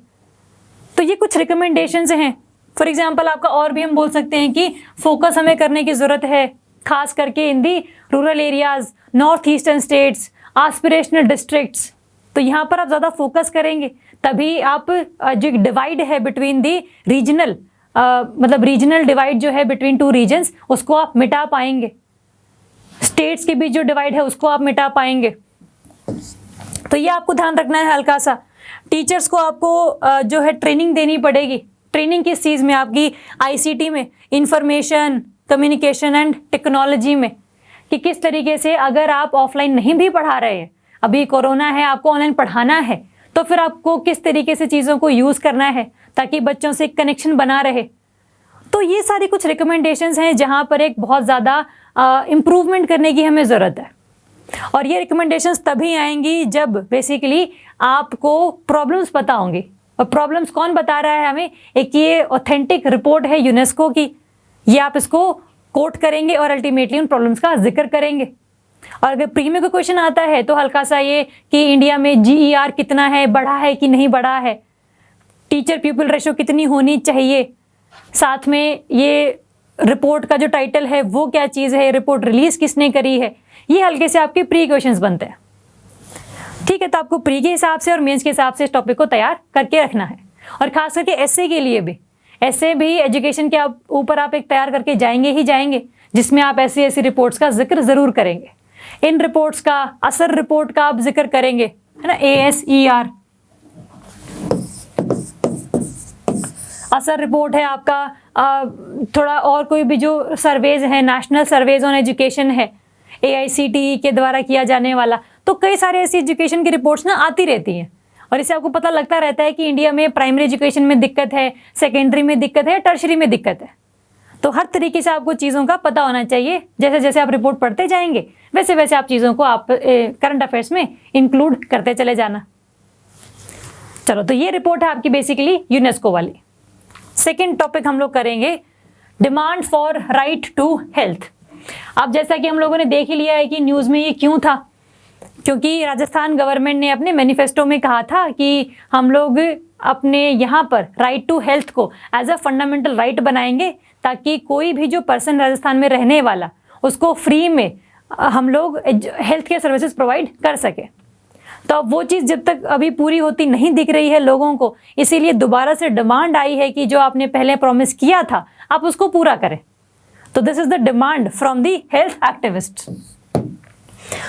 तो ये कुछ रिकमेंडेशंस हैं। फॉर एग्जांपल आपका और भी हम बोल सकते हैं कि फोकस हमें करने की ज़रूरत है, खास करके in the rural areas, north eastern states, aspirational districts. तो यहाँ पर आप ज़्यादा फोकस करेंगे तभी आप जो डिवाइड है बिटवीन दी रीजनल मतलब रीजनल डिवाइड जो है बिटवीन टू रीजन्स, उसको आप मिटा पाएंगे। स्टेट्स के बीच जो डिवाइड है उसको आप मिटा पाएंगे। तो ये आपको ध्यान रखना है हल्का सा। टीचर्स को आपको जो है ट्रेनिंग देनी पड़ेगी। ट्रेनिंग किस चीज़ में? आपकी आईसीटी में, इंफॉर्मेशन कम्युनिकेशन एंड टेक्नोलॉजी में, कि किस तरीके से अगर आप ऑफलाइन नहीं भी पढ़ा रहे हैं, अभी कोरोना है, आपको ऑनलाइन पढ़ाना है, तो फिर आपको किस तरीके से चीज़ों को यूज़ करना है ताकि बच्चों से कनेक्शन बना रहे। तो ये सारी कुछ रिकमेंडेशंस हैं जहाँ पर एक बहुत ज़्यादा इम्प्रूवमेंट करने की हमें ज़रूरत है। और ये रिकमेंडेशंस तभी आएंगी जब बेसिकली आपको प्रॉब्लम्स पता होंगी। और प्रॉब्लम्स कौन बता रहा है हमें? एक ये ऑथेंटिक रिपोर्ट है यूनेस्को की, ये आप इसको कोट करेंगे और अल्टीमेटली उन प्रॉब्लम्स का जिक्र करेंगे। और अगर प्री में कोई क्वेश्चन आता है तो हल्का सा ये कि इंडिया में GER कितना है, बढ़ा है कि नहीं बढ़ा है, टीचर पीपल रेशो कितनी होनी चाहिए, साथ में ये रिपोर्ट का जो टाइटल है वो क्या चीज़ है, रिपोर्ट रिलीज किसने करी है, ये हल्के से आपके प्री क्वेश्चंस बनते हैं। ठीक है, तो आपको प्री के हिसाब से और मेंस के हिसाब से इस टॉपिक को तैयार करके रखना है। और खास करके एसए के लिए भी, एसए भी एजुकेशन के ऊपर आप एक तैयार करके जाएंगे ही जाएंगे, जिसमें आप ऐसी रिपोर्ट्स का जिक्र ज़रूर करेंगे। इन रिपोर्ट्स का, असर रिपोर्ट का आप जिक्र करेंगे, है ना, ASER असर रिपोर्ट है आपका। थोड़ा और कोई भी जो सर्वेज हैं, नेशनल सर्वेज ऑन एजुकेशन है, AICTE के द्वारा किया जाने वाला, तो कई सारे ऐसी एजुकेशन की रिपोर्ट्स ना आती रहती हैं। और इससे आपको पता लगता रहता है कि इंडिया में प्राइमरी एजुकेशन में दिक्कत है, सेकेंडरी में दिक्कत है, टर्शरी में दिक्कत है। तो हर तरीके से आपको चीज़ों का पता होना चाहिए। जैसे जैसे आप रिपोर्ट पढ़ते जाएंगे वैसे वैसे आप चीज़ों को आप करंट अफेयर्स में इंक्लूड करते चले जाना। चलो, तो ये रिपोर्ट है आपकी बेसिकली यूनेस्को वाली। सेकेंड टॉपिक हम लोग करेंगे demand for right to health. अब जैसा कि हम लोगों ने देख ही लिया है कि न्यूज़ में ये क्यों था, क्योंकि राजस्थान गवर्नमेंट ने अपने मैनिफेस्टो में कहा था कि हम लोग अपने यहाँ पर राइट टू हेल्थ को एज अ फंडामेंटल राइट बनाएंगे, ताकि कोई भी जो पर्सन राजस्थान में रहने वाला उसको फ्री में हम लोग हेल्थ केयर सर्विसेज प्रोवाइड कर सके। तो अब वो चीज़ जब तक अभी पूरी होती नहीं दिख रही है लोगों को, इसीलिए दोबारा से डिमांड आई है कि जो आपने पहले प्रॉमिस किया था आप उसको पूरा करें। तो this is the demand from the health activist.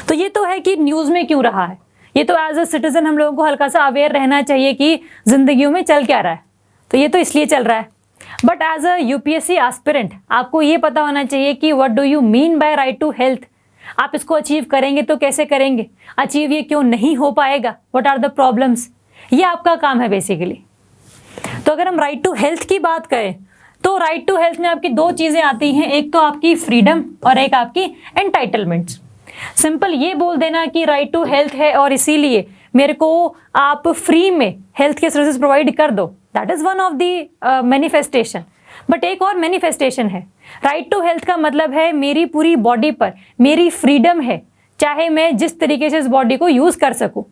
तो ये तो है कि न्यूज़ में क्यों रहा है, ये तो एज अ सिटीजन हम लोगों को हल्का सा अवेयर रहना चाहिए कि जिंदगियों में चल क्या रहा है। तो ये तो इसलिए चल रहा है। But as a UPSC aspirant आपको ये पता होना चाहिए कि what do you mean by right to health. आप इसको अचीव करेंगे तो कैसे करेंगे, अचीव ये क्यों नहीं हो पाएगा, व्हाट आर द प्रॉब्लम्स, ये आपका काम है बेसिकली। तो अगर हम राइट टू हेल्थ की बात करें तो राइट टू हेल्थ में आपकी दो चीज़ें आती हैं, एक तो आपकी फ्रीडम और एक आपकी एंटाइटलमेंट्स। सिंपल ये बोल देना कि राइट टू हेल्थ है और इसीलिए मेरे को आप फ्री में हेल्थ के सर्विसेज प्रोवाइड कर दो, that is one of the manifestation. But एक और मैनिफेस्टेशन है, राइट टू हेल्थ का मतलब है मेरी पूरी बॉडी पर मेरी फ्रीडम है, चाहे मैं जिस तरीके से इस बॉडी को यूज़ कर सकूँ।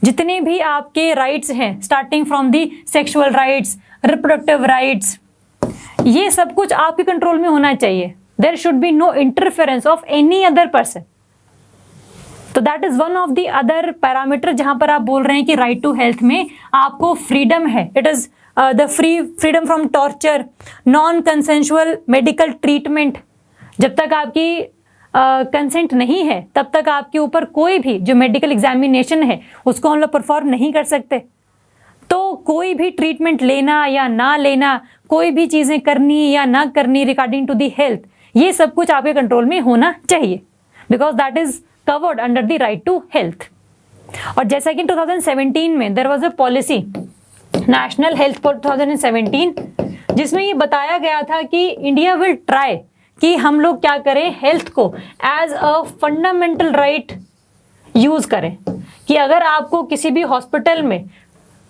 जितने भी आपके राइट्स हैं, starting from the sexual rights, reproductive rights, ये सब कुछ आपके कंट्रोल में होना चाहिए। There should be no interference of any other person. तो that is one of the other parameter जहां पर आप बोल रहे हैं कि राइट टू हेल्थ में आपको फ्रीडम है। It is the freedom from torture, non consensual medical treatment. जब तक आपकी कंसेंट नहीं है तब तक आपके ऊपर कोई भी जो मेडिकल एग्जामिनेशन है उसको हम लोग परफॉर्म नहीं कर सकते। तो कोई भी ट्रीटमेंट लेना या ना लेना, कोई भी चीज़ें करनी या ना करनी रिगार्डिंग टू दी हेल्थ, ये सब कुछ आपके कंट्रोल में होना चाहिए, because that is covered under the right to health. और जैसा कि 2017 में there was a policy, national health for 2017, जिसमें ये बताया गया था कि इंडिया विल ट्राई कि हम लोग क्या करें, हेल्थ को as a fundamental right use करें। कि अगर आपको किसी भी हॉस्पिटल में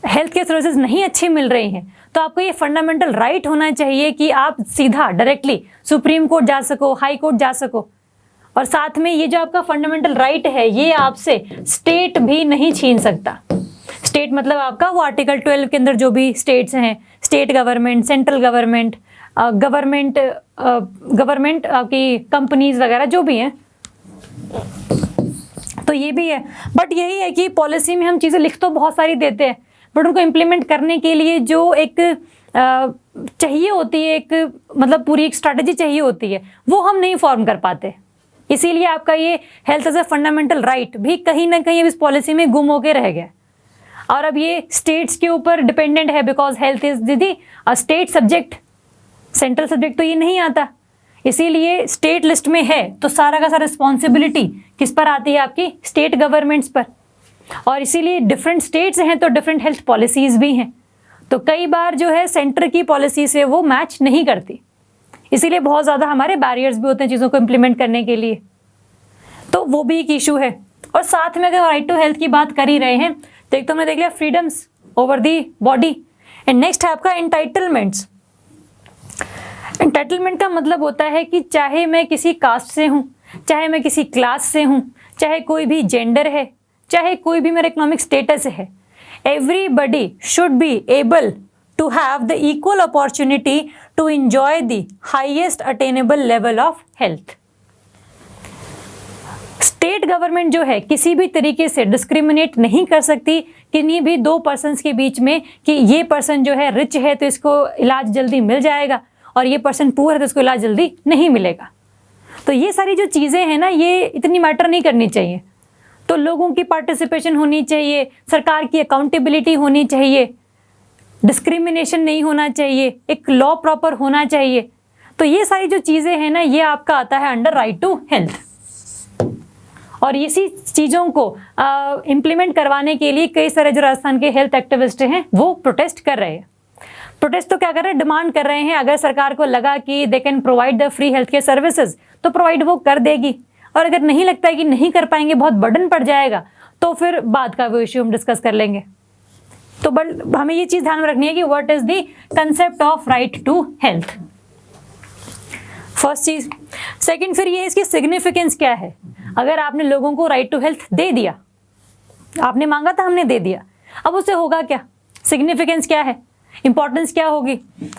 हेल्थ केयर सर्विसेज नहीं अच्छी मिल रही हैं तो आपको ये फंडामेंटल राइट होना चाहिए कि आप सीधा डायरेक्टली सुप्रीम कोर्ट जा सको, हाई कोर्ट जा सको। और साथ में ये जो आपका फंडामेंटल राइट है ये आपसे स्टेट भी नहीं छीन सकता। स्टेट मतलब आपका वो आर्टिकल 12 के अंदर जो भी स्टेट्स हैं, state government, central government, government आपकी कंपनीज वगैरह जो भी हैं, तो ये भी है। बट यही है कि पॉलिसी में हम चीज़ें लिख तो बहुत सारी देते हैं, बट उनको इम्प्लीमेंट करने के लिए जो एक चाहिए होती है, एक मतलब पूरी एक स्ट्रैटेजी चाहिए होती है, वो हम नहीं फॉर्म कर पाते। इसीलिए आपका ये health as a fundamental right भी कहीं ना कहीं इस पॉलिसी में गुम होके रह गया। और अब ये स्टेट्स के ऊपर डिपेंडेंट है, बिकॉज हेल्थ इज दीदी स्टेट सब्जेक्ट, सेंट्रल सब्जेक्ट तो ये नहीं आता। इसीलिए स्टेट लिस्ट में है तो सारा का सारा रिस्पॉन्सिबिलिटी किस पर आती है, आपकी स्टेट गवर्नमेंट्स पर। और इसीलिए डिफरेंट स्टेट्स हैं तो डिफरेंट हेल्थ पॉलिसीज भी हैं, तो कई बार जो है सेंटर की पॉलिसी से वो मैच नहीं करती। इसीलिए बहुत ज़्यादा हमारे बैरियर्स भी होते हैं चीज़ों को इम्प्लीमेंट करने के लिए, तो वो भी एक इशू है। और साथ में अगर राइट टू हेल्थ की बात कर ही रहे हैं तो एक तो हमने देख लिया freedoms over the body, and next है आपका एंटाइटलमेंट्स। एंटाइटलमेंट का मतलब होता है कि चाहे मैं किसी कास्ट से हूँ, चाहे मैं किसी क्लास से हूँ, चाहे कोई भी जेंडर है, चाहे कोई भी मेरा इकोनॉमिक स्टेटस है, everybody should be able to have the equal opportunity to enjoy the highest attainable level of health। State government जो है किसी भी तरीके से डिस्क्रिमिनेट नहीं कर सकती किन्हीं भी दो पर्सन्स के बीच में कि ये पर्सन जो है रिच है तो इसको इलाज जल्दी मिल जाएगा और ये पर्सन पुअर है तो इसको इलाज जल्दी नहीं मिलेगा। तो ये सारी जो चीज़ें हैं ना, ये इतनी मैटर नहीं करनी चाहिए। तो लोगों की पार्टिसिपेशन होनी चाहिए, सरकार की अकाउंटेबिलिटी होनी चाहिए, डिस्क्रिमिनेशन नहीं होना चाहिए, एक लॉ प्रॉपर होना चाहिए। तो ये सारी जो चीज़ें हैं ना, ये आपका आता है अंडर राइट टू हेल्थ। और इसी चीज़ों को इम्प्लीमेंट करवाने के लिए कई सारे जो राजस्थान के हेल्थ एक्टिविस्ट हैं वो प्रोटेस्ट कर रहे हैं। प्रोटेस्ट तो क्या कर रहे हैं, डिमांड कर रहे हैं अगर सरकार को लगा कि they can provide the free health care services तो प्रोवाइड वो कर देगी, और अगर नहीं लगता है कि नहीं कर पाएंगे, बहुत बर्डन पड़ जाएगा, तो फिर बाद का वो इश्यू हम डिस्कस कर लेंगे। तो बट हमें ये चीज़ ध्यान में रखनी है कि what is the concept of right to health, first चीज। सेकंड, फिर ये इसकी सिग्निफिकेंस क्या है। अगर आपने लोगों को राइट टू हेल्थ दे दिया, आपने मांगा था, हमने दे दिया, अब उससे होगा क्या, सिग्निफिकेंस क्या है, इंपॉर्टेंस क्या होगी।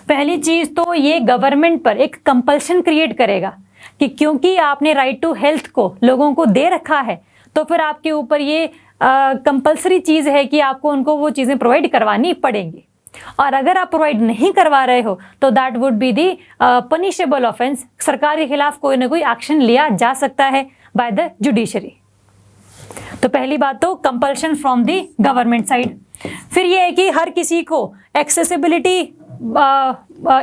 पहली चीज तो ये गवर्नमेंट पर एक कंपल्शन क्रिएट करेगा कि क्योंकि आपने राइट टू हेल्थ को लोगों को दे रखा है तो फिर आपके ऊपर ये कंपल्सरी चीज़ है कि आपको उनको वो चीज़ें प्रोवाइड करवानी पड़ेंगी। और अगर आप प्रोवाइड नहीं करवा रहे हो तो that would be the punishable offence, सरकार के खिलाफ कोई ना कोई एक्शन लिया जा सकता है बाय द जुडिशरी। तो पहली बात तो compulsion from the government side. फिर ये है कि हर किसी को एक्सेसिबिलिटी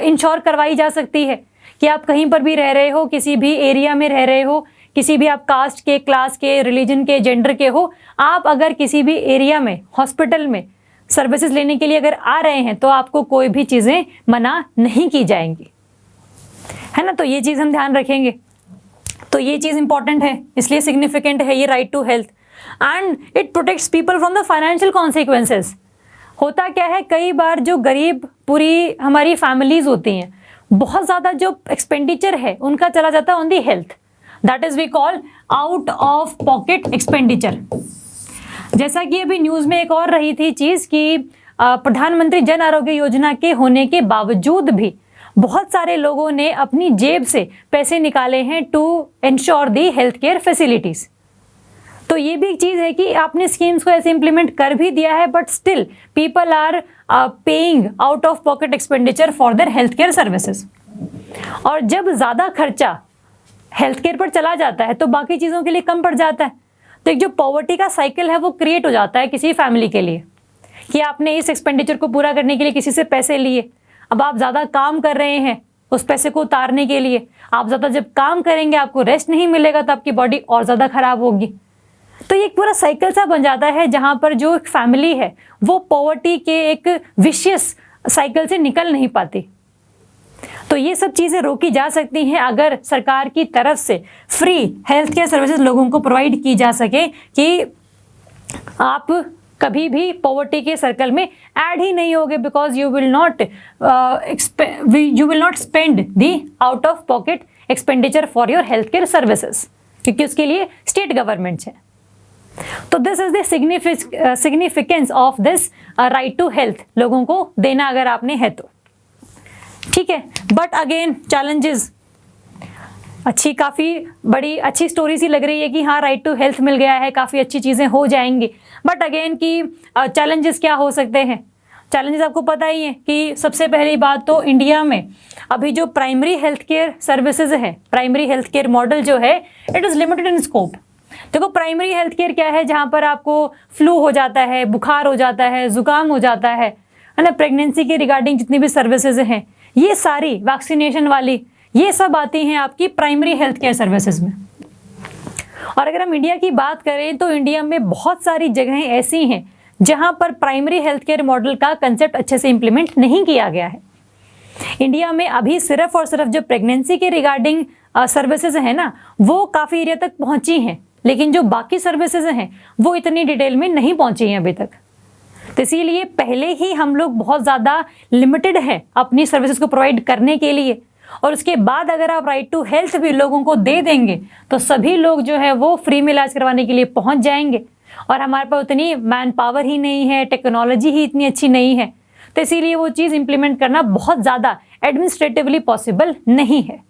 इंश्योर करवाई जा सकती है कि आप कहीं पर भी रह रहे हो, किसी भी एरिया में रह रहे हो, किसी भी आप कास्ट के, क्लास के, रिलीजन के, जेंडर के हो, आप अगर किसी भी एरिया में हॉस्पिटल में सर्विसेज लेने के लिए अगर आ रहे हैं तो आपको कोई भी चीज़ें मना नहीं की जाएंगी, है ना। तो ये चीज़ हम ध्यान रखेंगे। तो ये चीज़ इंपॉर्टेंट है, इसलिए सिग्निफिकेंट है ये right to health. And it protects people from the financial consequences. होता क्या है, कई बार जो गरीब पूरी हमारी फैमिलीज होती हैं, बहुत ज़्यादा जो एक्सपेंडिचर है उनका चला जाता है on the health, that is we call out of pocket expenditure. जैसा कि अभी न्यूज़ में एक और रही थी चीज़ कि प्रधानमंत्री जन आरोग्य योजना के होने के बावजूद भी बहुत सारे लोगों ने अपनी जेब से पैसे निकाले हैं to ensure the health care facilities. तो ये भी एक चीज़ है कि आपने स्कीम्स को ऐसे इम्प्लीमेंट कर भी दिया है, but still people are paying out of pocket expenditure for their health care services. और जब ज़्यादा खर्चा हेल्थ केयर पर चला जाता है तो बाकी चीज़ों के लिए कम पड़ जाता है। तो एक जो पॉवर्टी का साइकिल है वो क्रिएट हो जाता है किसी फैमिली के लिए कि आपने इस एक्सपेंडिचर को पूरा करने के लिए किसी से पैसे लिए, अब आप ज़्यादा काम कर रहे हैं उस पैसे को उतारने के लिए, आप ज़्यादा जब काम करेंगे आपको रेस्ट नहीं मिलेगा तो आपकी बॉडी और ज़्यादा खराब होगी। तो ये एक पूरा साइकिल सा बन जाता है जहाँ पर जो एक फैमिली है वो पॉवर्टी के एक विशियस साइकिल से निकल नहीं पाती। तो ये सब चीज़ें रोकी जा सकती हैं अगर सरकार की तरफ से फ्री हेल्थ केयर सर्विसेज लोगों को प्रोवाइड की जा सके कि आप कभी भी पॉवर्टी के सर्कल में ऐड ही नहीं होगे, because you will not spend the out of pocket expenditure for your health care services, क्योंकि उसके लिए स्टेट गवर्नमेंट है। तो this is the significance of this right to health लोगों को देना अगर आपने है तो, ठीक है। बट अगेन चैलेंजेस, अच्छी, काफ़ी बड़ी अच्छी स्टोरी सी लग रही है कि हाँ राइट टू हेल्थ मिल गया है, काफ़ी अच्छी चीज़ें हो जाएंगी। बट अगेन कि चैलेंजेस क्या हो सकते हैं? चैलेंजेस आपको पता ही है कि सबसे पहली बात तो इंडिया में अभी जो प्राइमरी हेल्थ केयर सर्विसेज है, प्राइमरी हेल्थ केयर मॉडल जो है, it is limited in scope. देखो प्राइमरी हेल्थ केयर क्या है? जहाँ पर आपको फ्लू हो जाता है, बुखार हो जाता है, जुकाम हो जाता है ना, प्रेगनेंसी के रिगार्डिंग जितनी भी सर्विसेज हैं, ये सारी वैक्सीनेशन वाली, ये सब आती हैं आपकी प्राइमरी हेल्थ केयर सर्विसेज में। और अगर हम इंडिया की बात करें तो इंडिया में बहुत सारी जगहें ऐसी हैं जहां पर प्राइमरी हेल्थ केयर मॉडल का कंसेप्ट अच्छे से इंप्लीमेंट नहीं किया गया है। इंडिया में अभी सिर्फ और सिर्फ जो प्रेगनेंसी के रिगार्डिंग सर्विसेज है ना, वो काफ़ी एरिया तक पहुंची हैं, लेकिन जो बाकी सर्विसेज हैं वो इतनी डिटेल में नहीं पहुंची हैं अभी तक। तो इसीलिए पहले ही हम लोग बहुत ज़्यादा लिमिटेड हैं अपनी सर्विसेज को प्रोवाइड करने के लिए, और उसके बाद अगर आप राइट टू हेल्थ भी लोगों को दे देंगे तो सभी लोग जो है वो फ्री में इलाज करवाने के लिए पहुंच जाएंगे, और हमारे पास उतनी मैन पावर ही नहीं है, टेक्नोलॉजी ही इतनी अच्छी नहीं है। तो इसीलिए वो चीज़ इंप्लीमेंट करना बहुत ज़्यादा एडमिनिस्ट्रेटिवली पॉसिबल नहीं है।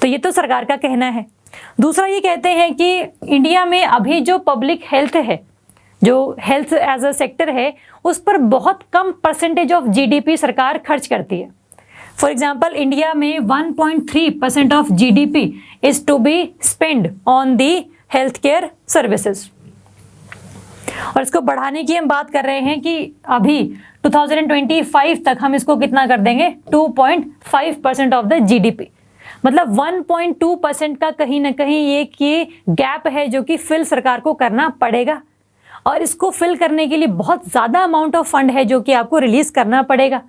तो ये तो सरकार का कहना है। दूसरा ये कहते हैं कि इंडिया में अभी जो पब्लिक हेल्थ है, जो हेल्थ एज अ सेक्टर है, उस पर बहुत कम परसेंटेज ऑफ जीडीपी सरकार खर्च करती है। फॉर एग्जाम्पल इंडिया में 1.3% of GDP is to be spend on the health care services, और इसको बढ़ाने की हम बात कर रहे हैं कि अभी 2025 तक हम इसको कितना कर देंगे, 2.5% ऑफ द जीडीपी। मतलब 1.2% का कहीं ना कहीं ये गैप है जो कि फिल सरकार को करना पड़ेगा, और इसको फिल करने के लिए बहुत ज़्यादा अमाउंट ऑफ फंड है जो कि आपको रिलीज़ करना पड़ेगा,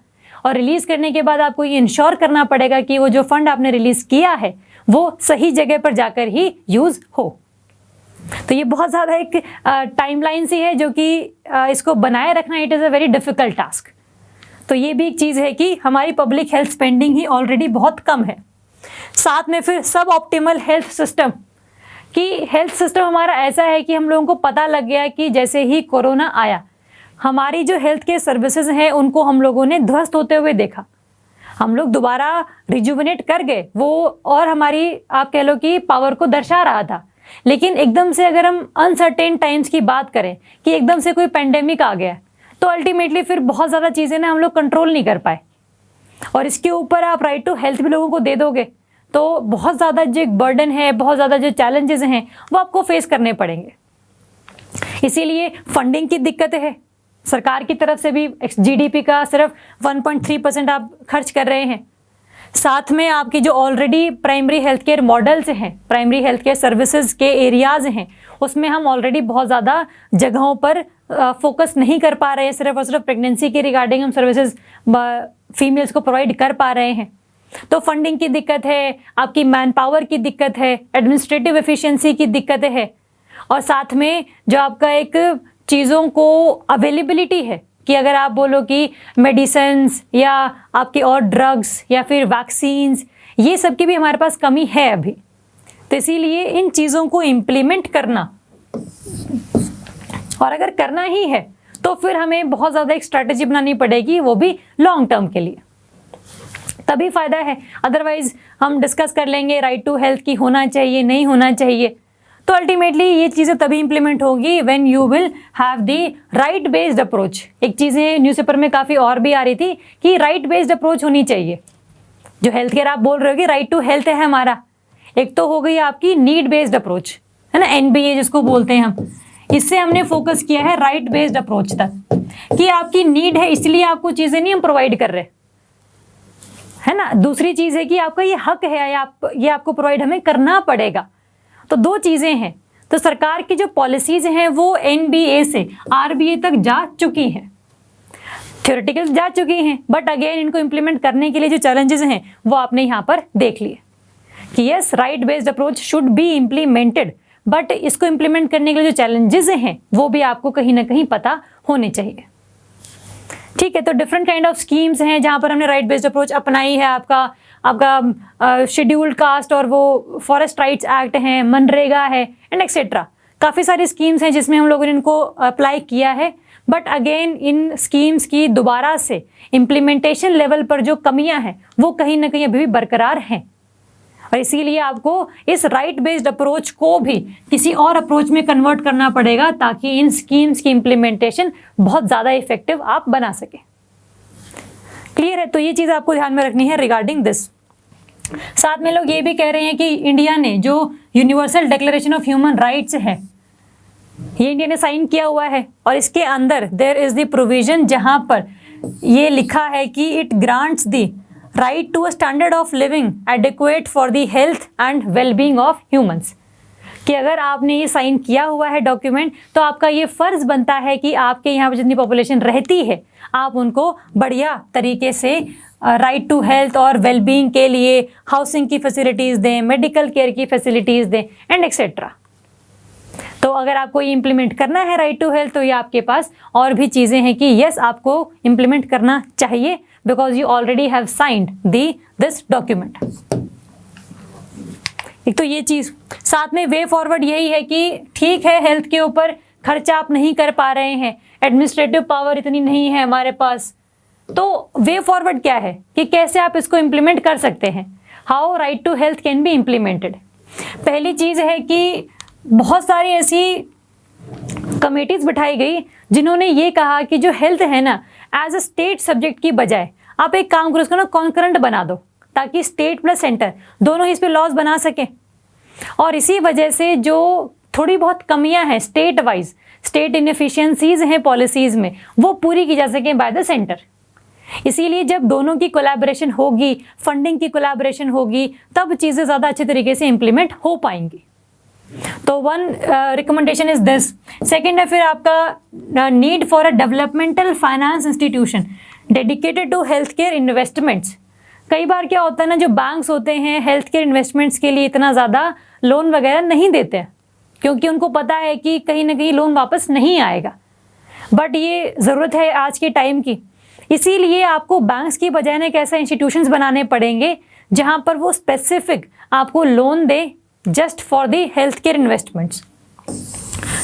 और रिलीज़ करने के बाद आपको ये इंश्योर करना पड़ेगा कि वो जो फंड आपने रिलीज़ किया है वो सही जगह पर जाकर ही यूज़ हो। तो ये बहुत ज़्यादा एक टाइमलाइन सी है जो कि इसको बनाए रखना it is a very difficult task. तो ये भी एक चीज़ है कि हमारी पब्लिक हेल्थ स्पेंडिंग ही ऑलरेडी बहुत कम है। साथ में फिर सब ऑप्टिमल हेल्थ सिस्टम, कि हेल्थ सिस्टम हमारा ऐसा है कि हम लोगों को पता लग गया कि जैसे ही कोरोना आया, हमारी जो हेल्थ केयर सर्विसेज हैं उनको हम लोगों ने ध्वस्त होते हुए देखा। हम लोग दोबारा रिजुविनेट कर गए वो, और हमारी आप कह लो कि पावर को दर्शा रहा था। लेकिन एकदम से अगर हम अनसर्टेन टाइम्स की बात करें कि एकदम से कोई पेंडेमिक आ गया, तो अल्टीमेटली फिर बहुत ज़्यादा चीज़ें ना हम लोग कंट्रोल नहीं कर पाए, और इसके ऊपर आप राइट टू हेल्थ भी लोगों को दे दोगे तो बहुत ज़्यादा जो एक बर्डन है, बहुत ज़्यादा जो चैलेंजेस हैं वो आपको फेस करने पड़ेंगे। इसीलिए फंडिंग की दिक्कत है, सरकार की तरफ से भी जीडीपी का सिर्फ 1.3% आप खर्च कर रहे हैं। साथ में आपकी जो already primary health care models हैं, प्राइमरी हेल्थ केयर सर्विसेज के एरियाज़ हैं, उसमें हम ऑलरेडी बहुत ज़्यादा जगहों पर फोकस नहीं कर पा रहे हैं। सिर्फ और सिर्फ प्रेगनेंसी के रिगार्डिंग हम सर्विसेज फीमेल्स को प्रोवाइड कर पा रहे हैं। तो फंडिंग की दिक्कत है, आपकी मैन पावर की दिक्कत है, एडमिनिस्ट्रेटिव एफिशिएंसी की दिक्कत है, और साथ में जो आपका एक चीज़ों को अवेलेबिलिटी है कि अगर आप बोलो कि मेडिसिन्स या आपके और ड्रग्स या फिर वैक्सीन्स, ये सब की भी हमारे पास कमी है अभी। तो इसीलिए इन चीज़ों को इम्प्लीमेंट करना, और अगर करना ही है तो फिर हमें बहुत ज़्यादा एक स्ट्रैटेजी बनानी पड़ेगी, वो भी लॉन्ग टर्म के लिए, तभी फ़ायदा है। अदरवाइज हम डिस्कस कर लेंगे राइट टू हेल्थ की होना चाहिए नहीं होना चाहिए, तो अल्टीमेटली ये चीज़ें तभी इंप्लीमेंट होगी when you will have the right based approach. एक चीज़ें न्यूज़पेपर में काफ़ी और भी आ रही थी कि राइट बेस्ड अप्रोच होनी चाहिए। जो हेल्थ केयर आप बोल रहे हो कि राइट टू हेल्थ है हमारा, एक तो हो गई आपकी नीड बेस्ड अप्रोच, है ना, NBA जिसको बोलते हैं हम, इससे हमने फोकस किया है राइट बेस्ड अप्रोच तक कि आपकी नीड है इसलिए आपको चीज़ें नहीं हम प्रोवाइड कर रहे, है ना। दूसरी चीज़ है कि आपका ये हक है, ये आपको प्रोवाइड हमें करना पड़ेगा। तो दो चीज़ें हैं। तो सरकार की जो पॉलिसीज़ हैं वो NBA से RBA तक जा चुकी हैं, थ्योरेटिकल जा चुकी हैं, बट अगेन इनको इम्प्लीमेंट करने के लिए जो चैलेंजेस हैं वो आपने यहाँ पर देख लिए कि yes right based approach should be implemented, but इसको इम्प्लीमेंट करने के लिए जो चैलेंजेस हैं वो भी आपको कहीं ना कहीं पता होने चाहिए। ठीक है, तो डिफरेंट काइंड ऑफ स्कीम्स हैं जहाँ पर हमने राइट बेस्ड अप्रोच अपनाई है। आपका शेड्यूल्ड कास्ट और वो फॉरेस्ट राइट्स एक्ट हैं, मनरेगा है एंड एक्सेट्रा, काफ़ी सारी स्कीम्स हैं जिसमें हम लोगों ने इनको अप्लाई किया है। बट अगेन इन स्कीम्स की दोबारा से इम्प्लीमेंटेशन लेवल पर जो कमियां हैं वो कहीं ना कहीं अभी भी बरकरार हैं। और इसीलिए आपको इस राइट बेस्ड अप्रोच को भी किसी और अप्रोच में कन्वर्ट करना पड़ेगा ताकि इन स्कीम्स की इम्प्लीमेंटेशन बहुत ज़्यादा इफेक्टिव आप बना सकें। क्लियर है? तो ये चीज़ आपको ध्यान में रखनी है रिगार्डिंग दिस। साथ में लोग ये भी कह रहे हैं कि इंडिया ने जो universal declaration of human rights है, ये इंडिया ने साइन किया हुआ है और इसके अंदर देयर इज द प्रोविजन जहां पर ये लिखा है कि it grants the right to a standard of living adequate for the health and wellbeing of humans, कि अगर आपने ये साइन किया हुआ है डॉक्यूमेंट तो आपका ये फर्ज बनता है कि आपके यहाँ पर जितनी पॉपुलेशन रहती है आप उनको बढ़िया तरीके से राइट टू हेल्थ और वेलबींग के लिए हाउसिंग की फैसिलिटीज़ दें, मेडिकल केयर की फैसिलिटीज़ दें एंड एक्सेट्रा। तो अगर आपको ये इम्प्लीमेंट करना है राइट टू हेल्थ, तो ये आपके पास और भी चीज़ें हैं कि यस आपको इम्प्लीमेंट करना चाहिए because you already have signed this document. एक तो ये चीज़, साथ में वे फॉरवर्ड यही है कि ठीक है हेल्थ के ऊपर खर्चा आप नहीं कर पा रहे हैं, एडमिनिस्ट्रेटिव पावर इतनी नहीं है हमारे पास, तो वे फॉरवर्ड क्या है कि कैसे आप इसको इम्प्लीमेंट कर सकते हैं, how right to health can be implemented. पहली चीज़ है कि बहुत सारी ऐसी कमेटीज़ बिठाई गई जिन्होंने ये कहा कि जो हेल्थ है ना एज अ स्टेट सब्जेक्ट की बजाय आप एक काम करो, उसको ना कॉन्करेंट बना दो ताकि स्टेट प्लस सेंटर दोनों ही इस पर लॉज बना सकें। और इसी वजह से जो थोड़ी बहुत कमियां हैं स्टेट वाइज, स्टेट इनएफिशिएंसीज हैं पॉलिसीज़ में, वो पूरी की जा सकें बाय द सेंटर। इसीलिए जब दोनों की कोलैबोरेशन होगी, फंडिंग की कोलैबोरेशन होगी, तब चीज़ें ज़्यादा अच्छे तरीके से इम्प्लीमेंट हो पाएंगी। तो one recommendation is this. Second है फिर आपका need for a developmental finance institution dedicated to health care investments. कई बार क्या होता है ना, जो बैंक्स होते हैं हेल्थ केयर इन्वेस्टमेंट्स के लिए इतना ज़्यादा लोन वगैरह नहीं देते हैं क्योंकि उनको पता है कि कहीं ना कहीं लोन वापस नहीं आएगा, बट ये ज़रूरत है आज के टाइम की। इसीलिए आपको बैंक्स की बजाय ना ऐसे इंस्टीट्यूशंस बनाने पड़ेंगे जहां पर वो स्पेसिफिक आपको loan they just for the health care investments,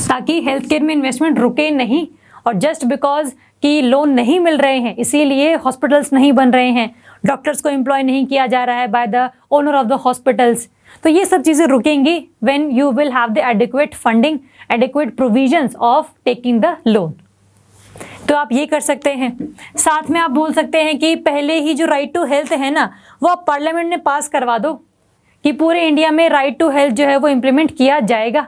ताकि हेल्थ केयर में इन्वेस्टमेंट रुके नहीं और जस्ट बिकॉज कि लोन नहीं मिल रहे हैं इसीलिए हॉस्पिटल्स नहीं बन रहे हैं, डॉक्टर्स को एम्प्लॉय नहीं किया जा रहा है by the owner of the hospitals, तो ये सब चीज़ें रुकेंगी when you will have the adequate funding, adequate provisions of taking the loan. तो आप ये कर सकते हैं। साथ में आप बोल सकते हैं कि पहले ही जो राइट टू हेल्थ है ना वो आप पार्लियामेंट में पास करवा दो कि पूरे इंडिया में राइट टू हेल्थ जो है वो इम्प्लीमेंट किया जाएगा,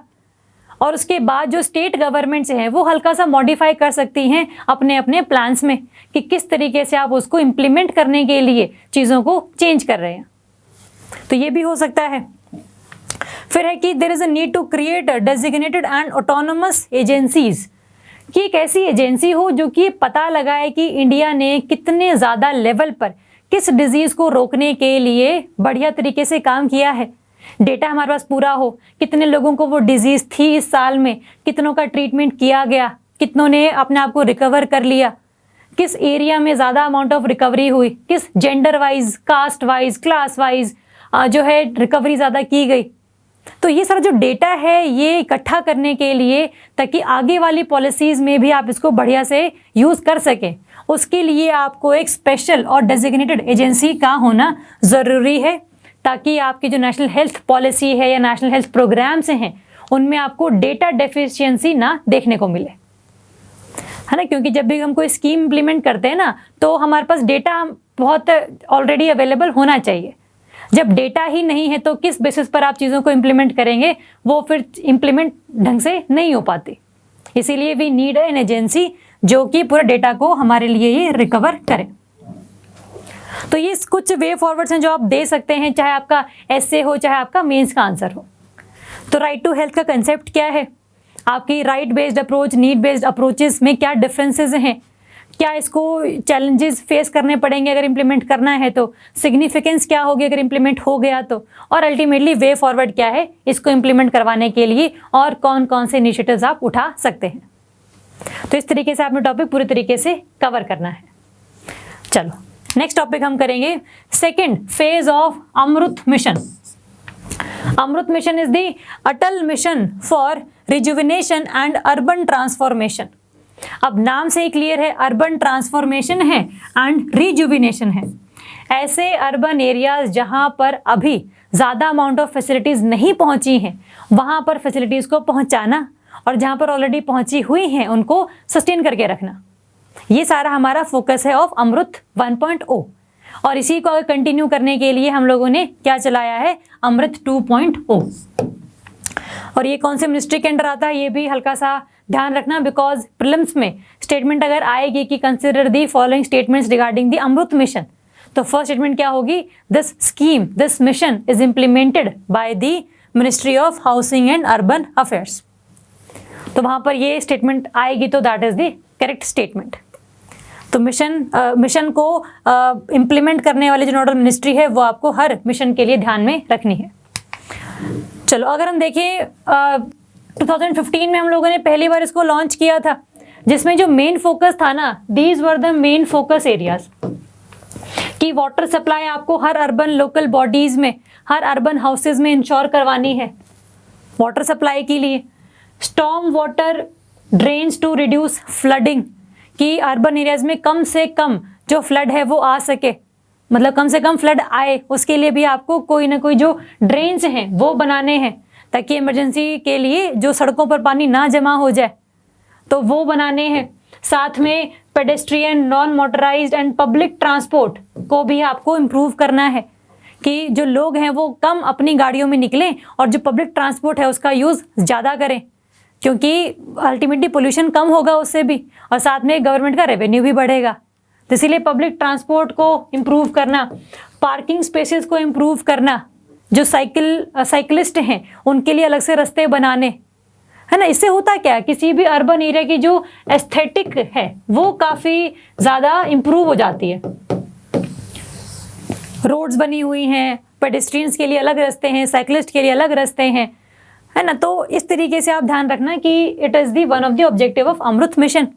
और उसके बाद जो स्टेट गवर्नमेंट्स हैं वो हल्का सा मॉडिफाई कर सकती हैं अपने अपने प्लान्स में कि किस तरीके से आप उसको इम्प्लीमेंट करने के लिए चीज़ों को चेंज कर रहे हैं। तो ये भी हो सकता है। फिर है कि there is a need to create designated and autonomous agencies, कि एक ऐसी एजेंसी हो जो कि पता लगाए कि इंडिया ने कितने ज़्यादा लेवल पर किस डिजीज़ को रोकने के लिए बढ़िया तरीके से काम किया है, डेटा हमारे पास पूरा हो, कितने लोगों को वो डिजीज़ थी इस साल में, कितनों का ट्रीटमेंट किया गया, कितनों ने अपने आप को रिकवर कर लिया, किस एरिया में ज़्यादा अमाउंट ऑफ रिकवरी हुई, किस gender wise, caste wise, class wise जो है रिकवरी ज़्यादा की गई। तो ये सारा जो डेटा है ये इकट्ठा करने के लिए ताकि आगे वाली पॉलिसीज़ में भी आप इसको बढ़िया से यूज़ कर सकें, उसके लिए आपको एक स्पेशल और डेजिग्नेटेड एजेंसी का होना ज़रूरी है, ताकि आपकी जो नेशनल हेल्थ पॉलिसी है या नेशनल हेल्थ प्रोग्राम्स हैं उनमें आपको डेटा डेफिशिएंसी ना देखने को मिले, है ना। क्योंकि जब भी हम कोई स्कीम इम्प्लीमेंट करते हैं ना तो हमारे पास डेटा बहुत ऑलरेडी अवेलेबल होना चाहिए। जब डेटा ही नहीं है तो किस बेसिस पर आप चीज़ों को इम्प्लीमेंट करेंगे, वो फिर इम्प्लीमेंट ढंग से नहीं हो पाती। इसीलिए वी नीड एन एजेंसी जो कि पूरा डेटा को हमारे लिए ये रिकवर करे। तो ये कुछ वे फॉरवर्ड्स हैं जो आप दे सकते हैं, चाहे आपका एसे हो चाहे आपका मेंस का आंसर हो। तो राइट टू हेल्थ का कंसेप्ट क्या है, आपकी right based approach, need based approaches में क्या डिफरेंसेस हैं, क्या इसको चैलेंजेस फेस करने पड़ेंगे अगर इम्प्लीमेंट करना है तो, सिग्निफिकेंस क्या होगी अगर इम्प्लीमेंट हो गया तो, और अल्टीमेटली वे फॉरवर्ड क्या है इसको इम्प्लीमेंट करवाने के लिए और कौन कौन से इनिशिएटिव्स आप उठा सकते हैं। तो इस तरीके से आपने टॉपिक पूरी तरीके से कवर करना है। चलो नेक्स्ट टॉपिक हम करेंगे second phase of Amrit Mission. Amrit Mission is the Atal Mission for Rejuvenation and Urban Transformation. अब नाम से ही क्लियर है, अर्बन ट्रांसफॉर्मेशन है एंड रिजुविनेशन है। ऐसे अर्बन एरियाज जहां पर अभी ज़्यादा अमाउंट ऑफ फैसिलिटीज़ नहीं पहुंची हैं वहां पर फैसिलिटीज़ को पहुंचाना, और जहां पर ऑलरेडी पहुंची हुई हैं उनको सस्टेन करके रखना। ये सारा हमारा फोकस है ऑफ अमृत 1.0। और इसी को कंटिन्यू करने के लिए हम लोगों ने क्या चलाया है, अमृत 2.0। और ये कौन से मिनिस्ट्री के अंडर आता है ये भी हल्का सा ध्यान रखना, बिकॉज प्रीलिम्स में स्टेटमेंट अगर आएगी कि consider the following statements regarding the Amrit Mission, तो फर्स्ट स्टेटमेंट क्या होगी, this scheme this mission is implemented by the Ministry of Housing and Urban Affairs. तो वहां पर ये स्टेटमेंट आएगी तो that is the correct statement. तो मिशन को इम्प्लीमेंट करने वाली जो नोडल मिनिस्ट्री है वो आपको हर मिशन के लिए ध्यान में रखनी है। चलो अगर हम देखें 2015 में हम लोगों ने पहली बार इसको लॉन्च किया था, जिसमें जो मेन फोकस था ना, these were the main focus areas, कि वाटर सप्लाई आपको हर अर्बन लोकल बॉडीज में, हर अर्बन हाउसेज में इंश्योर करवानी है वाटर सप्लाई के लिए। Storm water drains to reduce flooding, कि अर्बन एरियाज में कम से कम जो फ्लड है वो आ सके, मतलब कम से कम फ्लड आए, उसके लिए भी आपको कोई ना कोई जो ड्रेन्स हैं वो बनाने हैं, ताकि इमरजेंसी के लिए जो सड़कों पर पानी ना जमा हो जाए तो वो बनाने हैं। साथ में pedestrian, non motorised and public transport को भी आपको इम्प्रूव करना है, कि जो लोग हैं वो कम अपनी गाड़ियों में निकलें और जो पब्लिक ट्रांसपोर्ट है उसका यूज़ ज़्यादा करें, क्योंकि अल्टीमेटली पोल्यूशन कम होगा उससे भी, और साथ में गवर्नमेंट का रेवेन्यू भी बढ़ेगा। तो इसीलिए पब्लिक ट्रांसपोर्ट को इम्प्रूव करना, पार्किंग स्पेसेस को इम्प्रूव करना, जो साइकिलिस्ट हैं उनके लिए अलग से रास्ते बनाने, है ना। इससे होता क्या है, किसी भी अर्बन एरिया की जो एस्थेटिक है वो काफ़ी ज़्यादा इम्प्रूव हो जाती है। रोड्स बनी हुई हैं, पेडेस्ट्रियंस के लिए अलग रास्ते हैं, साइकिलिस्ट के लिए अलग रास्ते हैं, है ना। तो इस तरीके से आप ध्यान रखना कि it is the one of the objective of Amrit mission.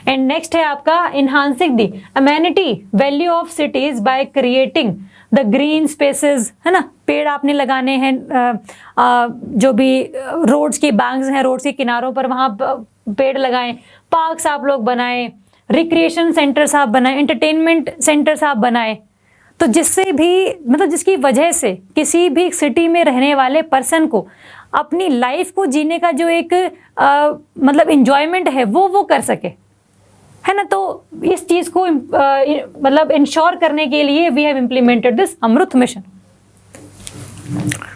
And next है आपका enhancing the amenity value of cities by creating the green spaces, है ना। पेड़ आपने लगाने हैं, जो भी रोड्स की बैंक्स हैं, रोड्स के किनारों पर वहाँ पेड़ लगाएं, पार्क्स आप लोग बनाएं, रिक्रिएशन सेंटर्स आप बनाएं, एंटरटेनमेंट सेंटर्स आप बनाएं। तो जिससे भी मतलब जिसकी वजह से किसी भी सिटी में रहने वाले पर्सन को अपनी लाइफ को जीने का जो एक मतलब इंजॉयमेंट है वो कर सके, है ना। तो इस चीज़ को मतलब इंश्योर करने के लिए we have implemented this Amrut mission.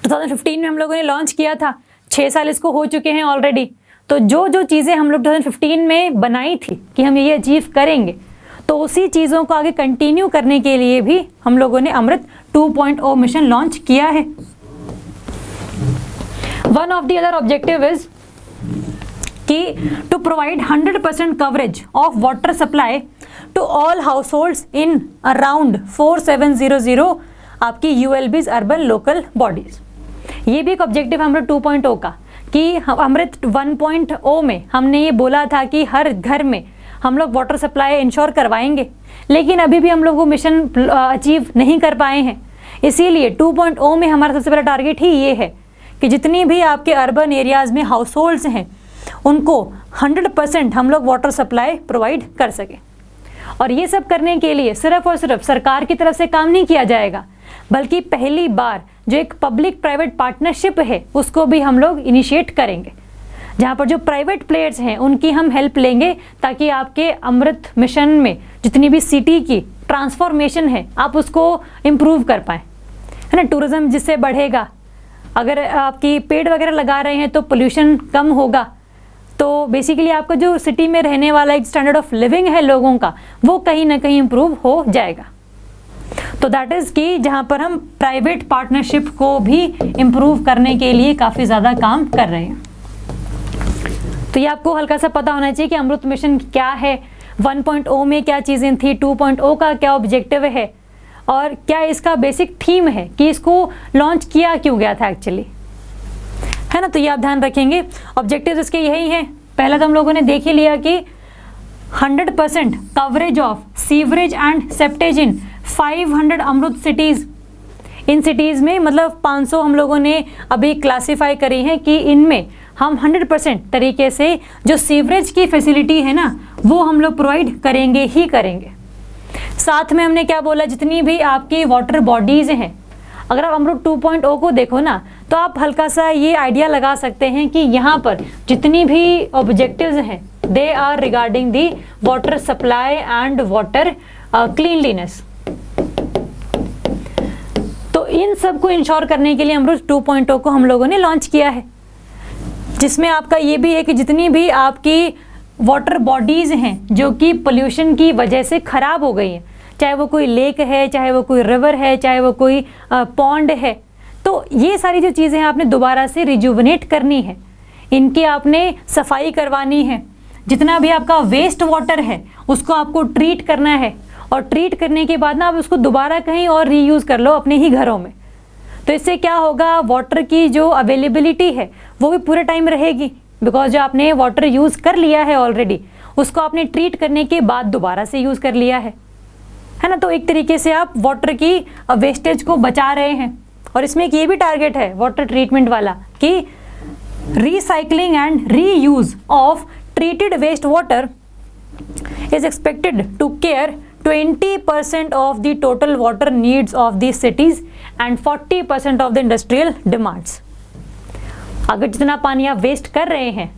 2015 में हम लोगों ने लॉन्च किया था, 6 साल इसको हो चुके हैं ऑलरेडी। तो जो चीज़ें हम लोग 2015 में बनाई थी कि हम ये अचीव करेंगे, तो उसी चीज़ों को आगे कंटिन्यू करने के लिए भी हम लोगों ने अमृत 2.0 मिशन लॉन्च किया है। One of the other objective is कि to provide 100% coverage of water supply to all households in around 4700 आपकी ULBs अर्बन लोकल बॉडीज। ये भी एक ऑब्जेक्टिव अमृत 2.0 का, कि अमृत 1.0 में हमने ये बोला था कि हर घर में हम लोग वाटर सप्लाई इंश्योर करवाएंगे, लेकिन अभी भी हम लोग वो मिशन अचीव नहीं कर पाए हैं। इसीलिए 2.0 में हमारा सबसे बड़ा टारगेट ही ये है कि जितनी भी आपके अर्बन एरियाज़ में हाउस होल्ड्स हैं उनको 100% हम लोग वाटर सप्लाई प्रोवाइड कर सकें। और ये सब करने के लिए सिर्फ और सिर्फ सरकार की तरफ से काम नहीं किया जाएगा, बल्कि पहली बार जो एक पब्लिक प्राइवेट पार्टनरशिप है उसको भी हम लोग इनिशिएट करेंगे, जहाँ पर जो प्राइवेट प्लेयर्स हैं उनकी हम हेल्प लेंगे, ताकि आपके अमृत मिशन में जितनी भी सिटी की ट्रांसफॉर्मेशन है आप उसको इम्प्रूव कर पाएँ, है ना। टूरिज़्म जिससे बढ़ेगा, अगर आपकी पेड़ वगैरह लगा रहे हैं तो पोल्यूशन कम होगा, तो बेसिकली आपका जो सिटी में रहने वाला एक स्टैंडर्ड ऑफ लिविंग है लोगों का, वो कहीं ना कहीं इम्प्रूव हो जाएगा। तो दैट इज़ कि जहाँ पर हम प्राइवेट पार्टनरशिप को भी इम्प्रूव करने के लिए काफ़ी ज़्यादा काम कर रहे हैं। तो ये आपको हल्का सा पता होना चाहिए कि अमृत मिशन क्या है, 1.0 में क्या चीज़ें थी, 2.0 का क्या ऑब्जेक्टिव है, और क्या इसका बेसिक थीम है कि इसको लॉन्च किया क्यों गया था एक्चुअली, है ना। तो ये आप ध्यान रखेंगे। ऑब्जेक्टिव्स इसके यही हैं। पहला तो हम लोगों ने देख ही लिया कि 100% coverage of sewerage and septage in 500 Amrut cities. इन सिटीज़ में मतलब 500 हम लोगों ने अभी क्लासीफाई करी है कि इनमें हम 100% तरीके से जो सीवरेज की फैसिलिटी है ना वो हम लोग प्रोवाइड करेंगे ही करेंगे। साथ में हमने क्या बोला, जितनी भी आपकी वाटर बॉडीज हैं, अगर आप अमृत 2.0 को देखो ना तो आप हल्का सा ये आइडिया लगा सकते हैं कि यहाँ पर जितनी भी ऑब्जेक्टिव्स हैं they are regarding the water supply and water cleanliness. तो इन सब को इंश्योर करने के लिए अमृत 2.0 को हम लोगों ने लॉन्च किया है, जिसमें आपका ये भी है कि जितनी भी आपकी वाटर बॉडीज़ हैं जो कि पोल्यूशन की वजह से ख़राब हो गई हैं, चाहे वो कोई लेक है, चाहे वो कोई रिवर है, चाहे वो कोई पॉन्ड है, तो ये सारी जो चीज़ें हैं आपने दोबारा से रिजुवनेट करनी है, इनकी आपने सफाई करवानी है। जितना भी आपका वेस्ट वाटर है उसको आपको ट्रीट करना है, और ट्रीट करने के बाद ना आप उसको दोबारा कहीं और रीयूज़ कर लो अपने ही घरों में। तो इससे क्या होगा, वाटर की जो अवेलेबिलिटी है वो भी पूरे टाइम रहेगी, बिकॉज जो आपने वाटर यूज़ कर लिया है ऑलरेडी उसको आपने ट्रीट करने के बाद दोबारा से यूज़ कर लिया है ना। तो एक तरीके से आप वाटर की वेस्टेज को बचा रहे हैं। और इसमें एक ये भी टारगेट है वाटर ट्रीटमेंट वाला कि recycling and reuse of treated wastewater is expected to care 20% of the total water needs of the cities and 40% of the industrial demands। अगर जितना पानी आप वेस्ट कर रहे हैं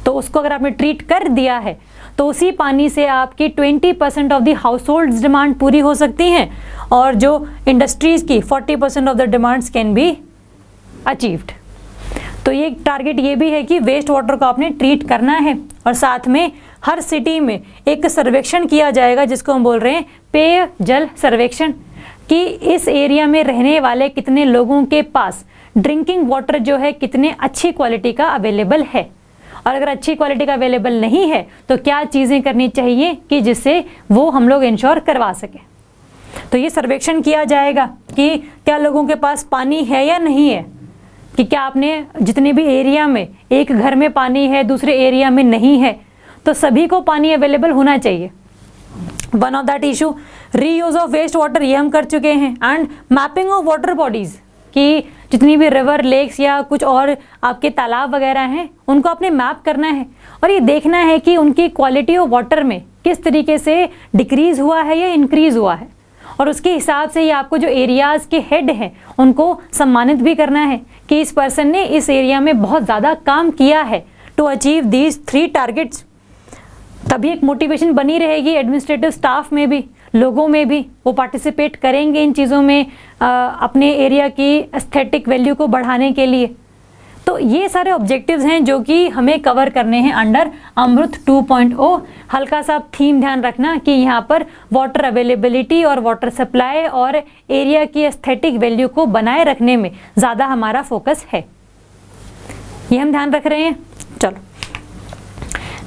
तो उसको अगर आपने ट्रीट कर दिया है तो उसी पानी से आपकी 20% of the house holds demand पूरी हो सकती हैं, और जो इंडस्ट्रीज़ की 40% of the demands can be achieved. तो ये टारगेट ये भी है कि वेस्ट वाटर को आपने ट्रीट करना है, और साथ में हर सिटी में एक सर्वेक्षण किया जाएगा जिसको हम बोल रहे हैं पेय जल सर्वेक्षण, कि इस एरिया में रहने वाले कितने लोगों के पास ड्रिंकिंग वाटर जो है कितने अच्छी क्वालिटी का अवेलेबल है, और अगर अच्छी क्वालिटी का अवेलेबल नहीं है तो क्या चीज़ें करनी चाहिए कि जिससे वो हम लोग इंश्योर करवा सकें। तो ये सर्वेक्षण किया जाएगा कि क्या लोगों के पास पानी है या नहीं है, कि क्या आपने जितने भी एरिया में एक घर में पानी है दूसरे एरिया में नहीं है, तो सभी को पानी अवेलेबल होना चाहिए। One of that issue reuse of waste water, ये हम कर चुके हैं, and mapping of water bodies, कि जितनी भी रिवर, लेक्स या कुछ और आपके तालाब वगैरह हैं उनको आपने मैप करना है, और ये देखना है कि उनकी क्वालिटी ऑफ वाटर में किस तरीके से डिक्रीज़ हुआ है या इंक्रीज़ हुआ है, और उसके हिसाब से ये आपको जो एरियाज़ के हेड हैं उनको सम्मानित भी करना है कि इस पर्सन ने इस एरिया में बहुत ज़्यादा काम किया है टू अचीव दीज 3 टारगेट्स। तभी एक मोटिवेशन बनी रहेगी एडमिनिस्ट्रेटिव स्टाफ में भी, लोगों में भी, वो पार्टिसिपेट करेंगे इन चीज़ों में अपने एरिया की एस्थेटिक वैल्यू को बढ़ाने के लिए। तो ये सारे ऑब्जेक्टिव्स हैं जो कि हमें कवर करने हैं अंडर अमृत 2.0। हल्का सा थीम ध्यान रखना कि यहाँ पर वाटर अवेलेबिलिटी और वाटर सप्लाई और एरिया की एस्थेटिक वैल्यू को बनाए रखने में ज़्यादा हमारा फोकस है, ये हम ध्यान रख रहे हैं। चलो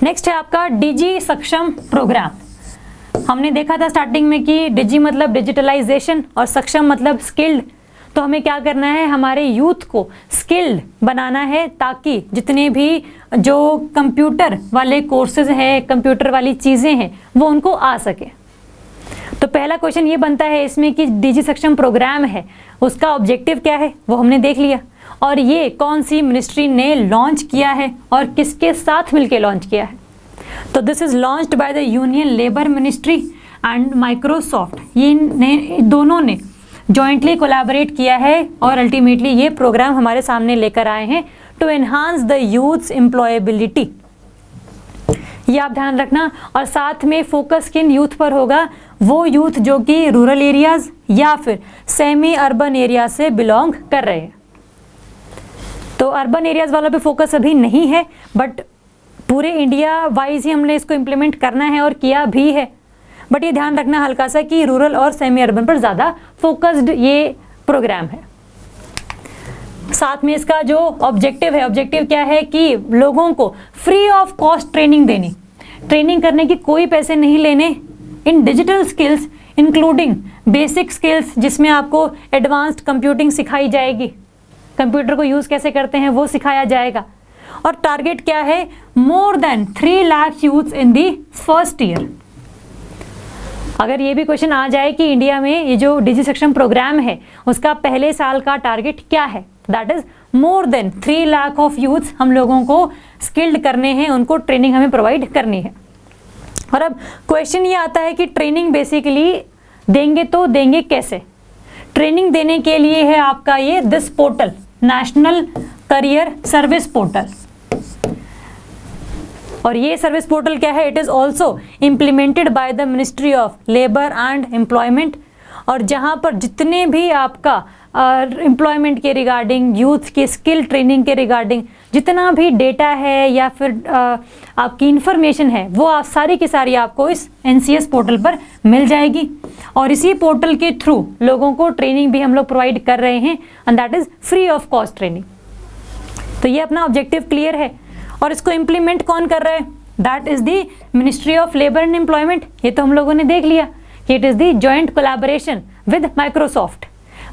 नेक्स्ट है आपका डिजी सक्षम प्रोग्राम। हमने देखा था स्टार्टिंग में कि डिजी मतलब डिजिटलाइजेशन और सक्षम मतलब स्किल्ड। तो हमें क्या करना है, हमारे यूथ को स्किल्ड बनाना है ताकि जितने भी जो कंप्यूटर वाले कोर्सेज हैं, कंप्यूटर वाली चीज़ें हैं, वो उनको आ सके। तो पहला क्वेश्चन ये बनता है इसमें कि डिजी सक्षम प्रोग्राम है, उसका ऑब्जेक्टिव क्या है वो हमने देख लिया, और ये कौन सी मिनिस्ट्री ने लॉन्च किया है और किसके साथ मिलकर लॉन्च किया है। तो this is launched by the union labour ministry and Microsoft. ये दोनों ने जॉइंटली कोलैबोरेट किया है और अल्टीमेटली ये प्रोग्राम हमारे सामने लेकर आए हैं to enhance the youth's employability. ये आप ध्यान रखना, और साथ में फोकस किन यूथ पर होगा, वो यूथ जो कि रूरल एरियाज़ या फिर सेमी अर्बन एरिया से बिलोंग कर रहे हैं। तो अर्बन एरियाज़ वालों पे फोकस अभी नहीं है, बट पूरे इंडिया वाइज ही हमने इसको इम्प्लीमेंट करना है और किया भी है। बट ये ध्यान रखना हल्का सा कि रूरल और सेमी अर्बन पर ज़्यादा फोकस्ड ये प्रोग्राम है। साथ में इसका जो ऑब्जेक्टिव है, ऑब्जेक्टिव क्या है कि लोगों को फ्री ऑफ कॉस्ट ट्रेनिंग देनी, ट्रेनिंग करने की कोई पैसे नहीं लेने इन digital skills including basic skills, जिसमें आपको एडवांस्ड कंप्यूटिंग सिखाई जाएगी, कंप्यूटर को यूज़ कैसे करते हैं वो सिखाया जाएगा। और टारगेट क्या है, more than 3 lakh youths in the first year. अगर ये भी क्वेश्चन आ जाए कि इंडिया में ये जो डिजी सक्षम प्रोग्राम है उसका पहले साल का टारगेट क्या है, that is more than 3 lakh of youths हम लोगों को स्किल्ड करने हैं, उनको ट्रेनिंग हमें प्रोवाइड करनी है। और अब क्वेश्चन ये आता है कि ट्रेनिंग बेसिकली देंगे तो देंगे कैसे। ट्रेनिंग देने के लिए है आपका ये this portal, national career service portal. और ये सर्विस पोर्टल क्या है, it is also implemented by the Ministry of labour and employment. और जहाँ पर जितने भी आपका एम्प्लॉयमेंट के रिगार्डिंग, यूथ की स्किल ट्रेनिंग के रिगार्डिंग जितना भी डेटा है या फिर आपकी इंफॉर्मेशन है, वो आप सारी की सारी आपको इस NCS पोर्टल पर मिल जाएगी। और इसी पोर्टल के थ्रू लोगों को ट्रेनिंग भी हम लोग प्रोवाइड कर रहे हैं, and that is free of cost training. तो ये अपना ऑब्जेक्टिव क्लियर है। और इसको इम्प्लीमेंट कौन कर रहा है, that is the ministry of labour and employment. ये तो हम लोगों ने देख लिया कि it is the joint collaboration with Microsoft.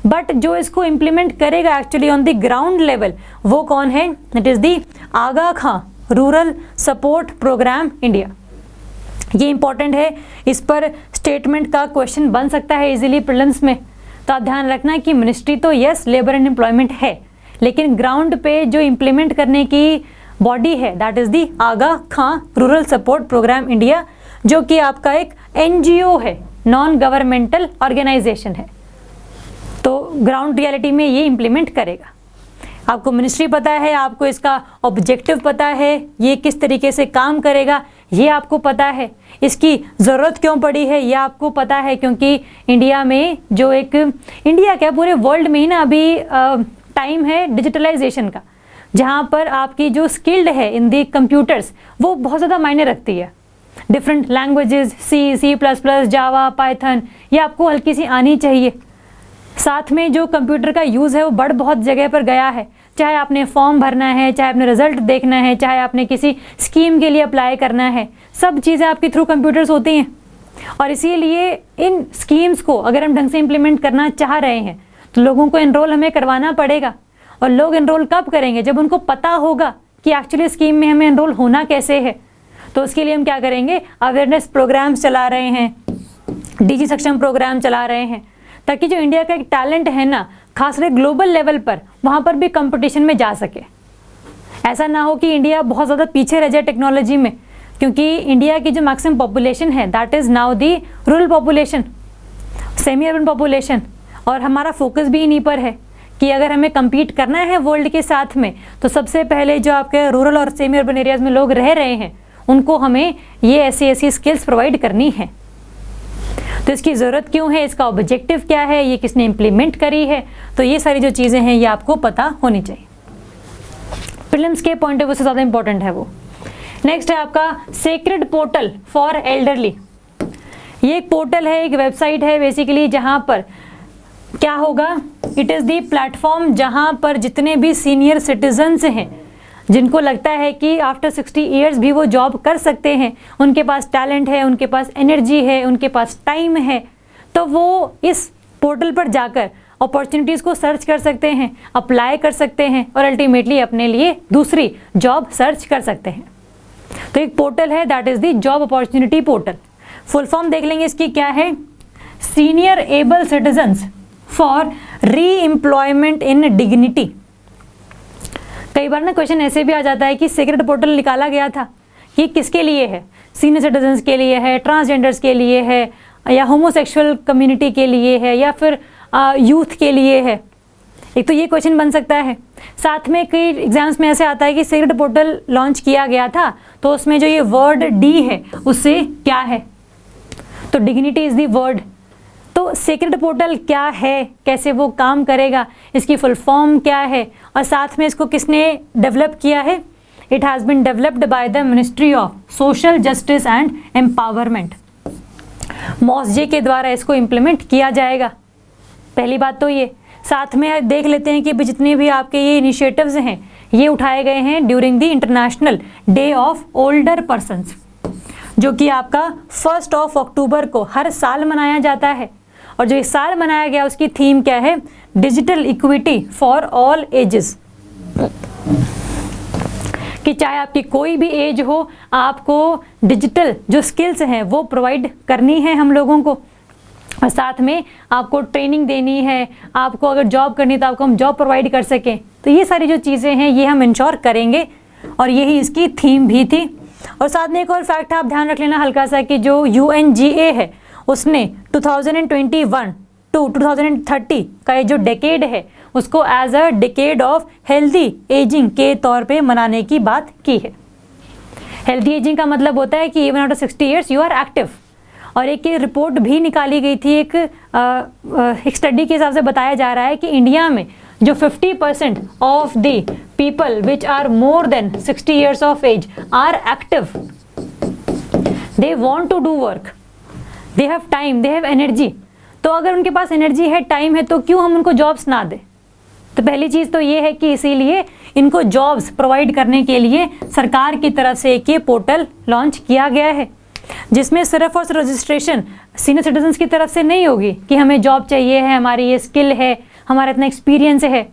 But जो इसको इम्प्लीमेंट करेगा actually on the ground level, वो कौन है, it is the Aga Khan rural support programme India. ये इंपॉर्टेंट है, इस पर स्टेटमेंट का क्वेश्चन बन सकता है इजीली प्रीलिम्स में। तो आप ध्यान रखना कि मिनिस्ट्री तो यस लेबर एंड एम्प्लॉयमेंट है, लेकिन ग्राउंड पे जो इम्प्लीमेंट करने की बॉडी है that is the Aga Khan rural support programme India, जो कि आपका एक NGO है, नॉन गवर्नमेंटल ऑर्गेनाइजेशन है। तो ग्राउंड रियलिटी में ये इम्प्लीमेंट करेगा। आपको मिनिस्ट्री पता है, आपको इसका ऑब्जेक्टिव पता है, ये किस तरीके से काम करेगा ये आपको पता है, इसकी ज़रूरत क्यों पड़ी है ये आपको पता है, क्योंकि इंडिया में जो एक, इंडिया क्या पूरे वर्ल्ड में ही ना अभी टाइम है डिजिटलाइजेशन का, जहाँ पर आपकी जो स्किल्ड है इन दी कंप्यूटर्स वो बहुत ज़्यादा मायने रखती है। डिफरेंट लैंग्वेजेस, C++, जावा, पाइथन, ये आपको हल्की सी आनी चाहिए। साथ में जो कंप्यूटर का यूज़ है वो बढ़ बहुत जगह पर गया है, चाहे आपने फॉर्म भरना है, चाहे आपने रिजल्ट देखना है, चाहे आपने किसी स्कीम के लिए अप्लाई करना है, सब चीज़ें आपकी थ्रू कंप्यूटर्स होती हैं। और इसीलिए इन स्कीम्स को अगर हम ढंग से इम्प्लीमेंट करना चाह रहे हैं तो लोगों को एनरोल हमें करवाना पड़ेगा। और लोग एनरोल कब करेंगे, जब उनको पता होगा कि एक्चुअली स्कीम में हमें एनरोल होना कैसे है। तो उसके लिए हम क्या करेंगे, अवेयरनेस प्रोग्राम्स चला रहे हैं, DG सक्षम प्रोग्राम चला रहे हैं, ताकि जो इंडिया का एक टैलेंट है ना, खासकर ग्लोबल लेवल पर, वहाँ पर भी कंपटीशन में जा सके। ऐसा ना हो कि इंडिया बहुत ज़्यादा पीछे रह जाए टेक्नोलॉजी में, क्योंकि इंडिया की जो मैक्सिमम पॉपुलेशन है that is now the rural population, semi urban population. और हमारा फोकस भी इन्हीं पर है कि अगर हमें compete करना है वर्ल्ड के साथ में, तो सबसे पहले जो आपके रूरल और सेमी अर्बन एरियाज़ में लोग रह रहे हैं उनको हमें ये ऐसी स्किल्स प्रोवाइड करनी है। तो इसकी ज़रूरत क्यों है, इसका ऑब्जेक्टिव क्या है, ये किसने इम्प्लीमेंट करी है, तो ये सारी जो चीज़ें हैं ये आपको पता होनी चाहिए। प्रीलिम्स के पॉइंट ऑफ व्यू से ज़्यादा इंपॉर्टेंट है वो। नेक्स्ट है आपका सेक्रेड पोर्टल फॉर एल्डरली। ये एक पोर्टल है, एक वेबसाइट है बेसिकली, जहाँ पर क्या होगा, इट इज़ दी प्लेटफॉर्म जहाँ पर जितने भी सीनियर सिटीजन्स हैं जिनको लगता है कि आफ्टर 60 ईयर्स भी वो जॉब कर सकते हैं, उनके पास टैलेंट है, उनके पास एनर्जी है, उनके पास टाइम है, तो वो इस पोर्टल पर जाकर अपॉर्चुनिटीज़ को सर्च कर सकते हैं, अप्लाई कर सकते हैं और अल्टीमेटली अपने लिए दूसरी जॉब सर्च कर सकते हैं। तो एक पोर्टल है that is the job opportunity portal. Full form देख लेंगे इसकी क्या है, सीनियर एबल सिटीजन्स फॉर री एम्प्लॉयमेंट इन डिग्निटी। कई बार ना क्वेश्चन ऐसे भी आ जाता है कि सेक्रेड पोर्टल निकाला गया था, ये किसके लिए है, सीनियर सिटीजन्स के लिए है, ट्रांसजेंडर्स के लिए है, या होमोसेक्सुअल कम्युनिटी के लिए है, या फिर यूथ के लिए है। एक तो ये क्वेश्चन बन सकता है। साथ में कई एग्जाम्स में ऐसे आता है कि सेक्रेड पोर्टल लॉन्च किया गया था, तो उसमें जो ये वर्ड डी है उससे क्या है, तो डिग्निटी इज़ दी वर्ड। तो सेक्रेड पोर्टल क्या है, कैसे वो काम करेगा, इसकी फुल फॉर्म क्या है, और साथ में इसको किसने डेवलप किया है, it has been developed by the Ministry of social justice and empowerment. MOSJ के द्वारा इसको इम्प्लीमेंट किया जाएगा। पहली बात तो ये। साथ में देख लेते हैं कि जितने भी आपके ये इनिशिएटिव्स हैं ये उठाए गए हैं during the international day of older persons, जो कि आपका 1 अक्टूबर को हर साल मनाया जाता है। और जो इस साल मनाया गया उसकी थीम क्या है, digital equity for all ages, कि चाहे आपकी कोई भी एज हो, आपको डिजिटल जो स्किल्स हैं वो प्रोवाइड करनी है हम लोगों को, और साथ में आपको ट्रेनिंग देनी है, आपको अगर जॉब करनी तो आपको हम जॉब प्रोवाइड कर सकें। तो ये सारी जो चीज़ें हैं ये हम इंश्योर करेंगे, और यही इसकी थीम भी थी। और साथ में एक और फैक्ट आप ध्यान रख लेना हल्का सा कि जो UNGA है उसने 2021 टू 2030 का ये जो डेकेड है उसको as a decade of healthy ageing के तौर पे मनाने की बात की है। हेल्दी एजिंग का मतलब होता है कि even after 60 years you are active. और एक रिपोर्ट भी निकाली गई थी, एक स्टडी के हिसाब से बताया जा रहा है कि इंडिया में जो 50% of the people which are more than 60 years of age are active, they want to do work, they have time, they have energy. तो अगर उनके पास एनर्जी है, टाइम है, तो क्यों हम उनको जॉब्स ना दें। तो पहली चीज़ तो ये है कि इसीलिए इनको जॉब्स प्रोवाइड करने के लिए सरकार की तरफ से एक ये पोर्टल लॉन्च किया गया है, जिसमें सिर्फ और सिर्फ रजिस्ट्रेशन सीनियर सिटीजन्स की तरफ से नहीं होगी कि हमें जॉब चाहिए है, हमारी ये स्किल है, हमारा इतना एक्सपीरियंस है।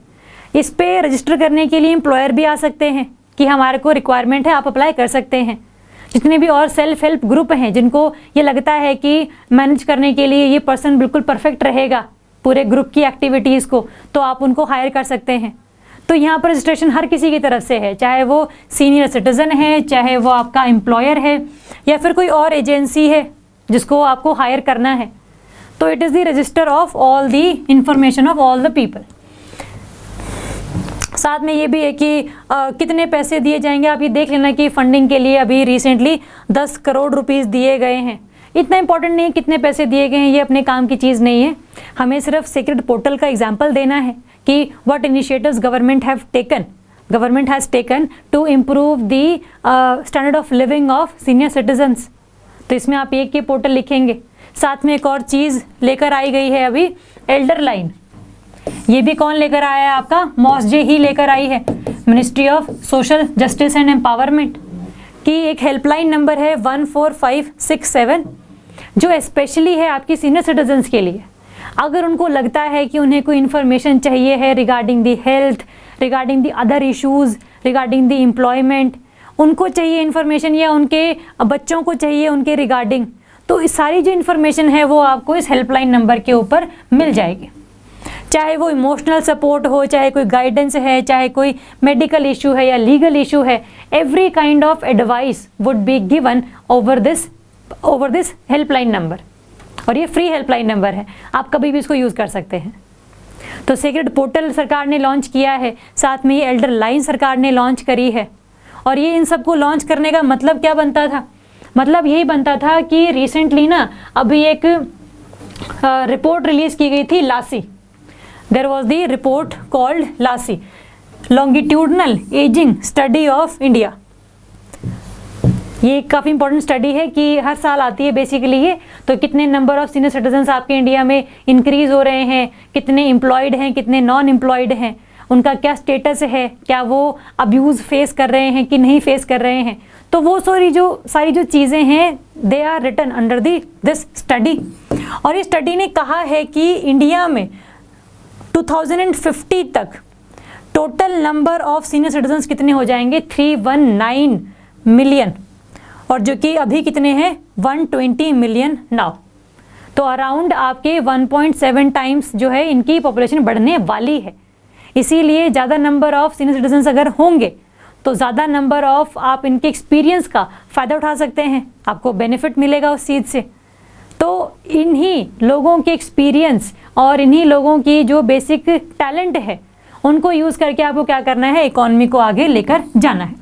इस पे रजिस्टर करने के लिए एम्प्लॉयर भी आ सकते हैं कि हमारे को रिक्वायरमेंट है, आप अप्लाई कर सकते हैं। जितने भी और सेल्फ हेल्प ग्रुप हैं जिनको ये लगता है कि मैनेज करने के लिए ये पर्सन बिल्कुल परफेक्ट रहेगा पूरे ग्रुप की एक्टिविटीज़ को, तो आप उनको हायर कर सकते हैं। तो यहाँ पर रजिस्ट्रेशन हर किसी की तरफ से है, चाहे वो सीनियर सिटीज़न है, चाहे वो आपका एम्प्लॉयर है, या फिर कोई और एजेंसी है जिसको आपको हायर करना है। तो it is the register of all the information of all the people. साथ में ये भी है कि कितने पैसे दिए जाएंगे, आप ये देख लेना कि फंडिंग के लिए अभी रिसेंटली 10 करोड़ रुपीस दिए गए हैं। इतना इंपॉर्टेंट नहीं है कितने पैसे दिए गए हैं, ये अपने काम की चीज़ नहीं है। हमें सिर्फ सीक्रेट पोर्टल का एग्जाम्पल देना है कि what initiatives government has taken to improve the standard of living of senior citizens. तो इसमें आप एक ये पोर्टल लिखेंगे। साथ में एक और चीज़ लेकर आई गई है अभी, एल्डर लाइन। ये भी कौन लेकर आया है, आपका मॉसजे ही लेकर आई है, ministry of social justice and empowerment की एक हेल्पलाइन नंबर है 14567, जो स्पेशली है आपकी सीनियर सिटीजन्स के लिए। अगर उनको लगता है कि उन्हें कोई इन्फॉर्मेशन चाहिए है regarding the health, regarding the other issues, regarding the employment, उनको चाहिए इन्फॉर्मेशन या उनके बच्चों को चाहिए उनके रिगार्डिंग, तो इस सारी जो इन्फॉर्मेशन है वो आपको इस हेल्पलाइन नंबर के ऊपर मिल जाएगी। चाहे वो इमोशनल सपोर्ट हो, चाहे कोई गाइडेंस है, चाहे कोई मेडिकल इशू है या लीगल इशू है, every kind of advice would be given over this helpline number. और ये फ्री हेल्पलाइन नंबर है, आप कभी भी इसको यूज़ कर सकते हैं। तो सीक्रेट पोर्टल सरकार ने लॉन्च किया है, साथ में ये एल्डर लाइन सरकार ने लॉन्च करी है। और ये इन सबको लॉन्च करने का मतलब क्या बनता था, मतलब यही बनता था कि रिसेंटली ना अभी एक रिपोर्ट रिलीज़ की गई थी लासी। There was the report called LASI, Longitudinal Aging Study of India। ये काफ़ी इंपॉर्टेंट स्टडी है कि हर साल आती है बेसिकली ये। तो कितने नंबर ऑफ सीनियर सिटीजन्स आपके इंडिया में इंक्रीज हो रहे हैं, कितने एम्प्लॉयड हैं, कितने नॉन एम्प्लॉयड हैं, उनका क्या स्टेटस है, क्या वो अब्यूज़ फेस कर रहे हैं कि नहीं फेस कर रहे हैं। तो वो सारी जो चीज़ें हैं they are written under this study. और इस स्टडी ने कहा है कि इंडिया में 2050 तक total number of senior citizens कितने हो जाएंगे, 319 मिलियन, और जो कि अभी कितने हैं 120 मिलियन नाउ। तो अराउंड आपके 1.7 टाइम्स जो है इनकी पॉपुलेशन बढ़ने वाली है। इसीलिए ज़्यादा नंबर ऑफ सीनियर सिटीजन्स अगर होंगे तो ज़्यादा नंबर ऑफ आप इनके एक्सपीरियंस का फ़ायदा उठा सकते हैं, आपको बेनिफिट मिलेगा उस चीज़ से। तो इन्हीं लोगों के एक्सपीरियंस और इन्हीं लोगों की जो बेसिक टैलेंट है उनको यूज़ करके आपको क्या करना है, इकॉनमी को आगे लेकर जाना है।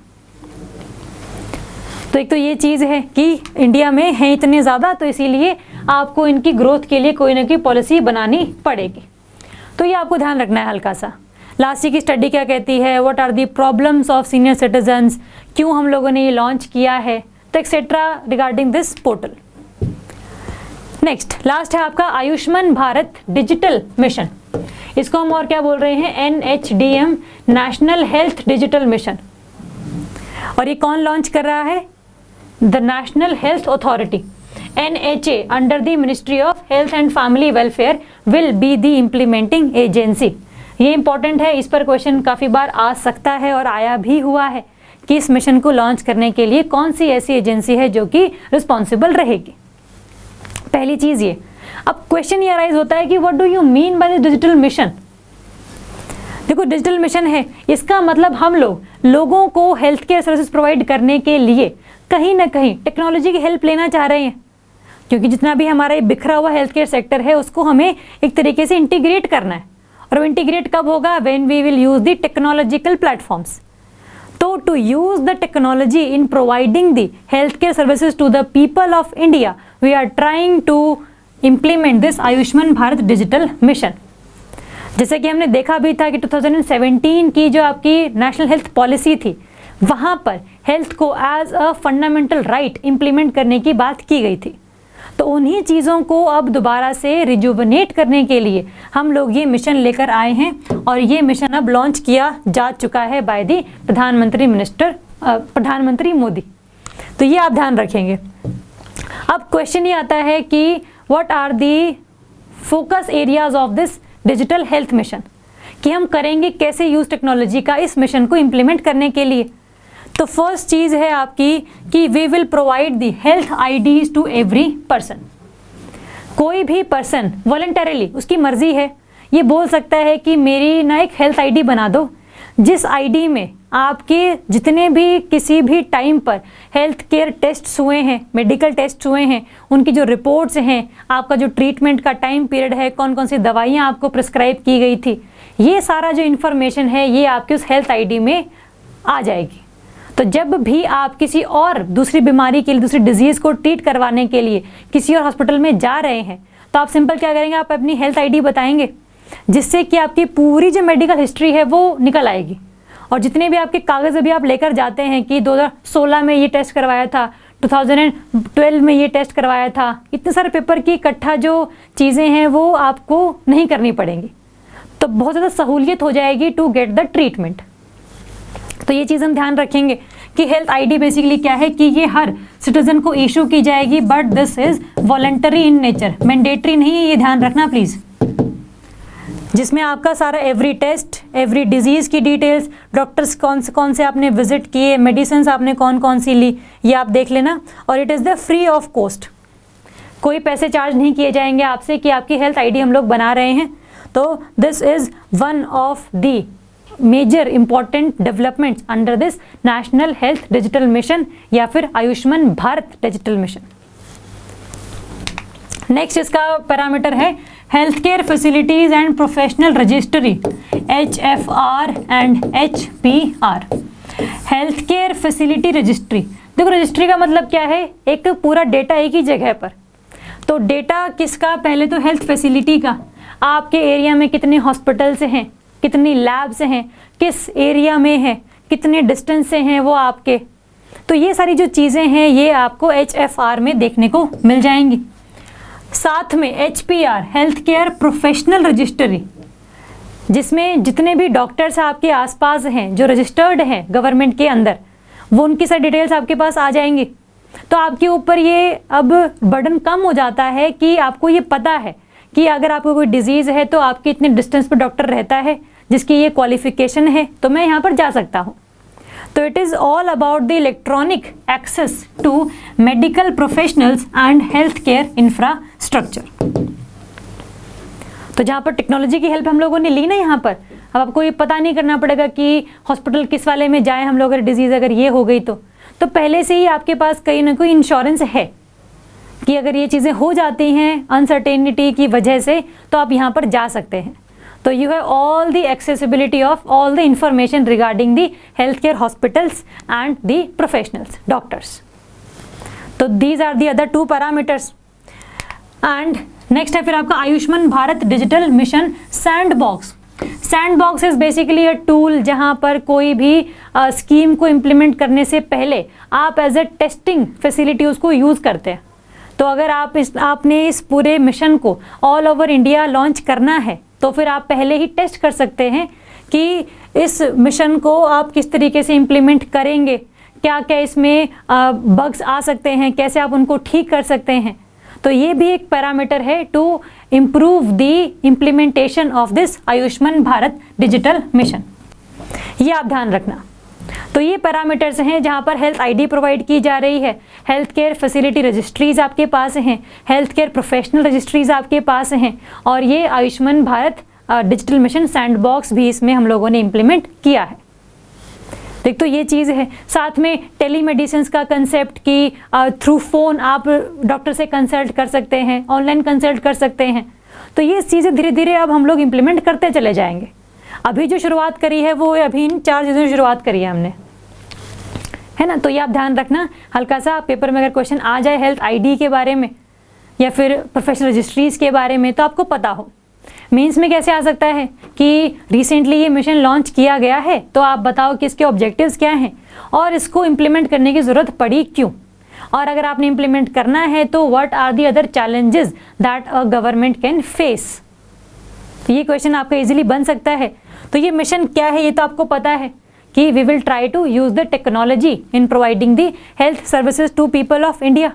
तो एक तो ये चीज़ है कि इंडिया में है इतने ज़्यादा, तो इसीलिए आपको इनकी ग्रोथ के लिए कोई ना कोई पॉलिसी बनानी पड़ेगी। तो ये आपको ध्यान रखना है हल्का सा। लास्ट की स्टडी क्या कहती है, what are the problems of senior citizens, क्यों हम लोगों ने ये लॉन्च किया है, तो etcetera regarding this portal. Next last है आपका आयुष्मान भारत डिजिटल मिशन। इसको हम और क्या बोल रहे हैं, NHDM, national health digital mission. और ये कौन लॉन्च कर रहा है, the national health authority NHA under the Ministry of health and family welfare will be the implementing agency. ये इंपॉर्टेंट है, इस पर क्वेश्चन काफ़ी बार आ सकता है और आया भी हुआ है कि इस मिशन को लॉन्च करने के लिए कौन सी ऐसी एजेंसी है जो कि रिस्पॉन्सिबल रहेगी। पहली चीज़ ये। अब क्वेश्चन ये अराइज होता है कि what do you mean by the digital mission. देखो डिजिटल मिशन है, इसका मतलब हम लोगों को हेल्थ केयर सर्विसेज प्रोवाइड करने के लिए कहीं ना कहीं टेक्नोलॉजी की हेल्प लेना चाह रहे हैं, क्योंकि जितना भी हमारा ये बिखरा हुआ हेल्थ केयर सेक्टर है उसको हमें एक तरीके से इंटीग्रेट करना है। और वो इंटीग्रेट कब होगा? When we will use the technological platforms. तो to use the technology in providing the health care services to the people of India, we are trying to implement this Ayushman Bharat digital mission. जैसे कि हमने देखा भी था कि 2017 की जो आपकी नेशनल हेल्थ पॉलिसी थी, वहाँ पर हेल्थ को as a fundamental right implement करने की बात की गई थी। तो उन्हीं चीज़ों को अब दोबारा से रिजुवनेट करने के लिए हम लोग ये मिशन लेकर आए हैं, और ये मिशन अब लॉन्च किया जा चुका है बाय दी प्रधानमंत्री मोदी। तो ये आप ध्यान रखेंगे। अब क्वेश्चन ये आता है कि what are the focus areas of this digital health mission, कि हम करेंगे कैसे यूज टेक्नोलॉजी का इस मिशन को इम्प्लीमेंट करने के लिए। तो फर्स्ट चीज़ है आपकी कि we will provide the health IDs to every person. कोई भी पर्सन वॉलंटरीली, उसकी मर्जी है, ये बोल सकता है कि मेरी ना एक हेल्थ आईडी बना दो, जिस आईडी में आपके जितने भी किसी भी टाइम पर हेल्थ केयर टेस्ट्स हुए हैं, मेडिकल टेस्ट हुए हैं, उनकी जो रिपोर्ट्स हैं, आपका जो ट्रीटमेंट का टाइम पीरियड है, कौन कौन सी दवाइयाँ आपको प्रिस्क्राइब की गई थी, ये सारा जो इन्फॉर्मेशन है ये आपकी उस हेल्थ आईडी में आ जाएगी। तो जब भी आप किसी और दूसरी बीमारी के लिए, दूसरी डिजीज़ को ट्रीट करवाने के लिए किसी और हॉस्पिटल में जा रहे हैं, तो आप सिंपल क्या करेंगे, आप अपनी हेल्थ आईडी बताएंगे, जिससे कि आपकी पूरी जो मेडिकल हिस्ट्री है वो निकल आएगी। और जितने भी आपके कागज़ अभी आप लेकर जाते हैं कि 2016 में ये टेस्ट करवाया था, 2012 में ये टेस्ट करवाया था, इतने सारे पेपर की इकट्ठा जो चीज़ें हैं वो आपको नहीं करनी पड़ेंगी। तो बहुत ज़्यादा सहूलियत हो जाएगी टू गेट द ट्रीटमेंट। तो ये चीज़ हम ध्यान रखेंगे कि हेल्थ आईडी बेसिकली क्या है, कि ये हर सिटीजन को इशू की जाएगी, but this is voluntary in nature, mandatory नहीं है, ये ध्यान रखना प्लीज़। जिसमें आपका सारा एवरी टेस्ट, एवरी डिजीज़ की डिटेल्स, डॉक्टर्स कौन से आपने विजिट किए, मेडिसिन आपने कौन कौन सी ली, ये आप देख लेना। और it is the free of cost, कोई पैसे चार्ज नहीं किए जाएंगे आपसे कि आपकी हेल्थ आईडी हम लोग बना रहे हैं। तो this is one of the major important developments under this national health digital mission या फिर Ayushman Bharat digital mission. Next इसका पैरामीटर है health care facilities and professional registry, HFR and HPR। Health care facility registry, देखो registry का मतलब क्या है, एक पूरा डेटा एक ही जगह पर। तो डेटा किसका, पहले तो हेल्थ फैसिलिटी का, आपके एरिया में कितने हॉस्पिटल्स हैं, कितनी लैब्स हैं, किस एरिया में है, कितने डिस्टेंस से हैं वो आपके। तो ये सारी जो चीज़ें हैं ये आपको HFR में देखने को मिल जाएंगी। साथ में HPR, health care professional registry, जिसमें जितने भी डॉक्टर्स आपके आसपास हैं जो रजिस्टर्ड हैं गवर्नमेंट के अंदर, वो उनकी सारी डिटेल्स आपके पास आ जाएंगी। तो आपके ऊपर ये अब बर्डन कम हो जाता है कि आपको ये पता है कि अगर आपको कोई डिजीज़ है तो आपके इतने डिस्टेंस पर डॉक्टर रहता है जिसकी ये क्वालिफिकेशन है, तो मैं यहाँ पर जा सकता हूँ। तो it is all about the electronic access to medical professionals and health care infrastructure. तो जहाँ पर टेक्नोलॉजी की हेल्प हम लोगों ने ली ना, यहाँ पर अब आपको ये पता नहीं करना पड़ेगा कि हॉस्पिटल किस वाले में जाएं हम लोग, अगर डिजीज़ अगर ये हो गई तो पहले से ही आपके पास कहीं ना कोई इंश्योरेंस है कि अगर ये चीज़ें हो जाती हैं अनसर्टेनिटी की वजह से तो आप यहाँ पर जा सकते हैं। तो you have all the accessibility of all the information regarding the health care hospitals and the professionals, doctors. तो these are the other two parameters. And next है फिर आपका Ayushman Bharat digital mission sandbox. Sandbox is basically a tool जहां पर कोई भी scheme को implement करने से पहले आप एज ए टेस्टिंग फैसिलिटी उसको यूज़ करते हैं। तो अगर आपने इस पूरे मिशन को ऑल ओवर इंडिया लॉन्च करना है तो फिर आप पहले ही टेस्ट कर सकते हैं कि इस मिशन को आप किस तरीके से इम्प्लीमेंट करेंगे, क्या क्या इसमें बग्स आ सकते हैं, कैसे आप उनको ठीक कर सकते हैं। तो ये भी एक पैरामीटर है to improve the implementation of this Ayushman Bharat digital mission, ये आप ध्यान रखना। तो ये पैरामीटर्स हैं जहाँ पर हेल्थ आईडी प्रोवाइड की जा रही है, हेल्थ केयर फैसिलिटी रजिस्ट्रीज आपके पास हैं, हेल्थ केयर प्रोफेशनल रजिस्ट्रीज आपके पास हैं, और ये Ayushman Bharat digital mission sandbox भी इसमें हम लोगों ने इम्प्लीमेंट किया है। देख तो ये चीज़ है। साथ में टेलीमेडिसिन का कंसेप्ट कि थ्रू फ़ोन आप डॉक्टर से कंसल्ट कर सकते हैं, ऑनलाइन कंसल्ट कर सकते हैं। तो ये चीज़ें धीरे धीरे अब हम लोग इम्प्लीमेंट करते चले जाएंगे। अभी जो शुरुआत करी है वो अभी इन 4 चीज़ों की शुरुआत करी है हमने, है ना। तो ये आप ध्यान रखना, हल्का सा पेपर में अगर क्वेश्चन आ जाए हेल्थ आईडी के बारे में या फिर प्रोफेशनल रजिस्ट्रीज़ के बारे में तो आपको पता हो। मेंस में कैसे आ सकता है कि रिसेंटली ये मिशन लॉन्च किया गया है, तो आप बताओ कि इसके ऑब्जेक्टिव्स क्या हैं और इसको इम्प्लीमेंट करने की ज़रूरत पड़ी क्यों, और अगर आपने इम्प्लीमेंट करना है तो what are the other challenges that a government can face. तो ये क्वेश्चन आपका इजीली बन सकता है। तो ये मिशन क्या है ये तो आपको पता है कि we will try to use the technology in providing the health services to people of India.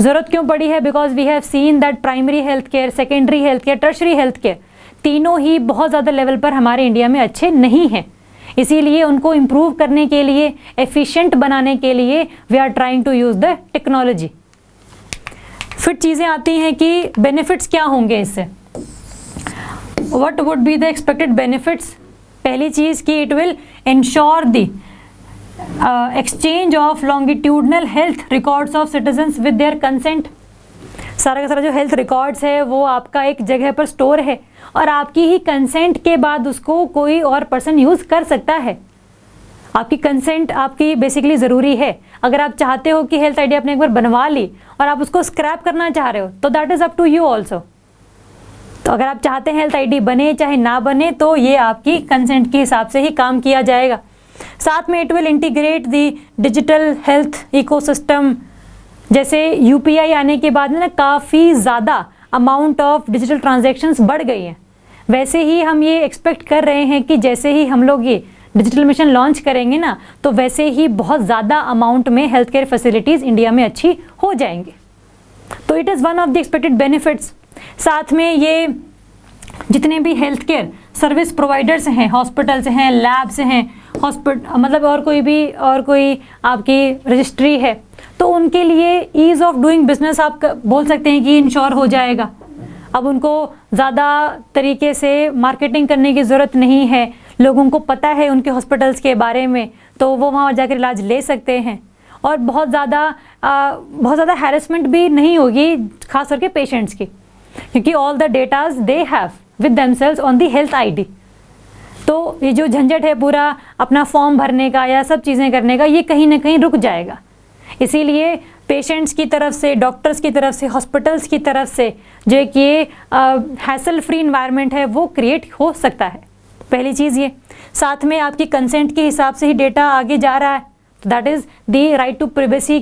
ज़रूरत क्यों पड़ी है? Because we have seen that primary health care, secondary health care, tertiary health care तीनों ही बहुत ज़्यादा लेवल पर हमारे इंडिया में अच्छे नहीं हैं। इसीलिए उनको इम्प्रूव करने के लिए, एफिशिएंट बनाने के लिए we are trying to use the technology. फिर चीज़ें आती हैं कि बेनिफिट्स क्या होंगे इससे, what would be the expected benefits. पहली चीज़ कि it will ensure the exchange of longitudinal health records of citizens with their consent. सारा का सारा जो हेल्थ रिकॉर्ड्स है वो आपका एक जगह पर स्टोर है और आपकी ही कंसेंट के बाद उसको कोई और पर्सन यूज़ कर सकता है। आपकी कंसेंट आपकी बेसिकली ज़रूरी है। अगर आप चाहते हो कि हेल्थ आईडी आपने एक बार बनवा ली और आप उसको स्क्रैप करना चाह रहे हो तो that is up to you also. तो अगर आप चाहते हैं हेल्थ आईडी बने चाहे ना बने तो ये आपकी कंसेंट के हिसाब से ही काम किया जाएगा। साथ में it will integrate the digital health ecosystem. जैसे यूपीआई आने के बाद ना काफ़ी ज़्यादा अमाउंट ऑफ डिजिटल ट्रांजैक्शंस बढ़ गई हैं, वैसे ही हम ये एक्सपेक्ट कर रहे हैं कि जैसे ही हम लोग ये डिजिटल मिशन लॉन्च करेंगे ना तो वैसे ही बहुत ज़्यादा अमाउंट में हेल्थ केयर फैसिलिटीज़ इंडिया में अच्छी हो जाएंगी। तो it is one of the expected benefits. साथ में ये जितने भी हेल्थ केयर सर्विस प्रोवाइडर्स हैं, हॉस्पिटल्स हैं, लैब्स हैं, मतलब और कोई आपकी रजिस्ट्री है, तो उनके लिए ईज़ ऑफ डूइंग बिजनेस आप बोल सकते हैं कि इंश्योर हो जाएगा। अब उनको ज़्यादा तरीके से मार्केटिंग करने की ज़रूरत नहीं है, लोगों को पता है उनके हॉस्पिटल्स के बारे में, तो वो वहाँ जाकर इलाज ले सकते हैं और बहुत ज़्यादा हैरेसमेंट भी नहीं होगी खास करके पेशेंट्स की, क्योंकि all the datas they have with themselves on the health ID. तो ये जो झंझट है पूरा अपना फॉर्म भरने का या सब चीज़ें करने का, ये कहीं ना कहीं रुक जाएगा। इसीलिए पेशेंट्स की तरफ से, डॉक्टर्स की तरफ से, हॉस्पिटल्स की तरफ से जो कि हैसल फ्री इन्वायरमेंट है वो क्रिएट हो सकता है। पहली चीज़ ये। साथ में आपकी कंसेंट के हिसाब से ही डेटा आगे जा रहा है, तो that is the right to privacy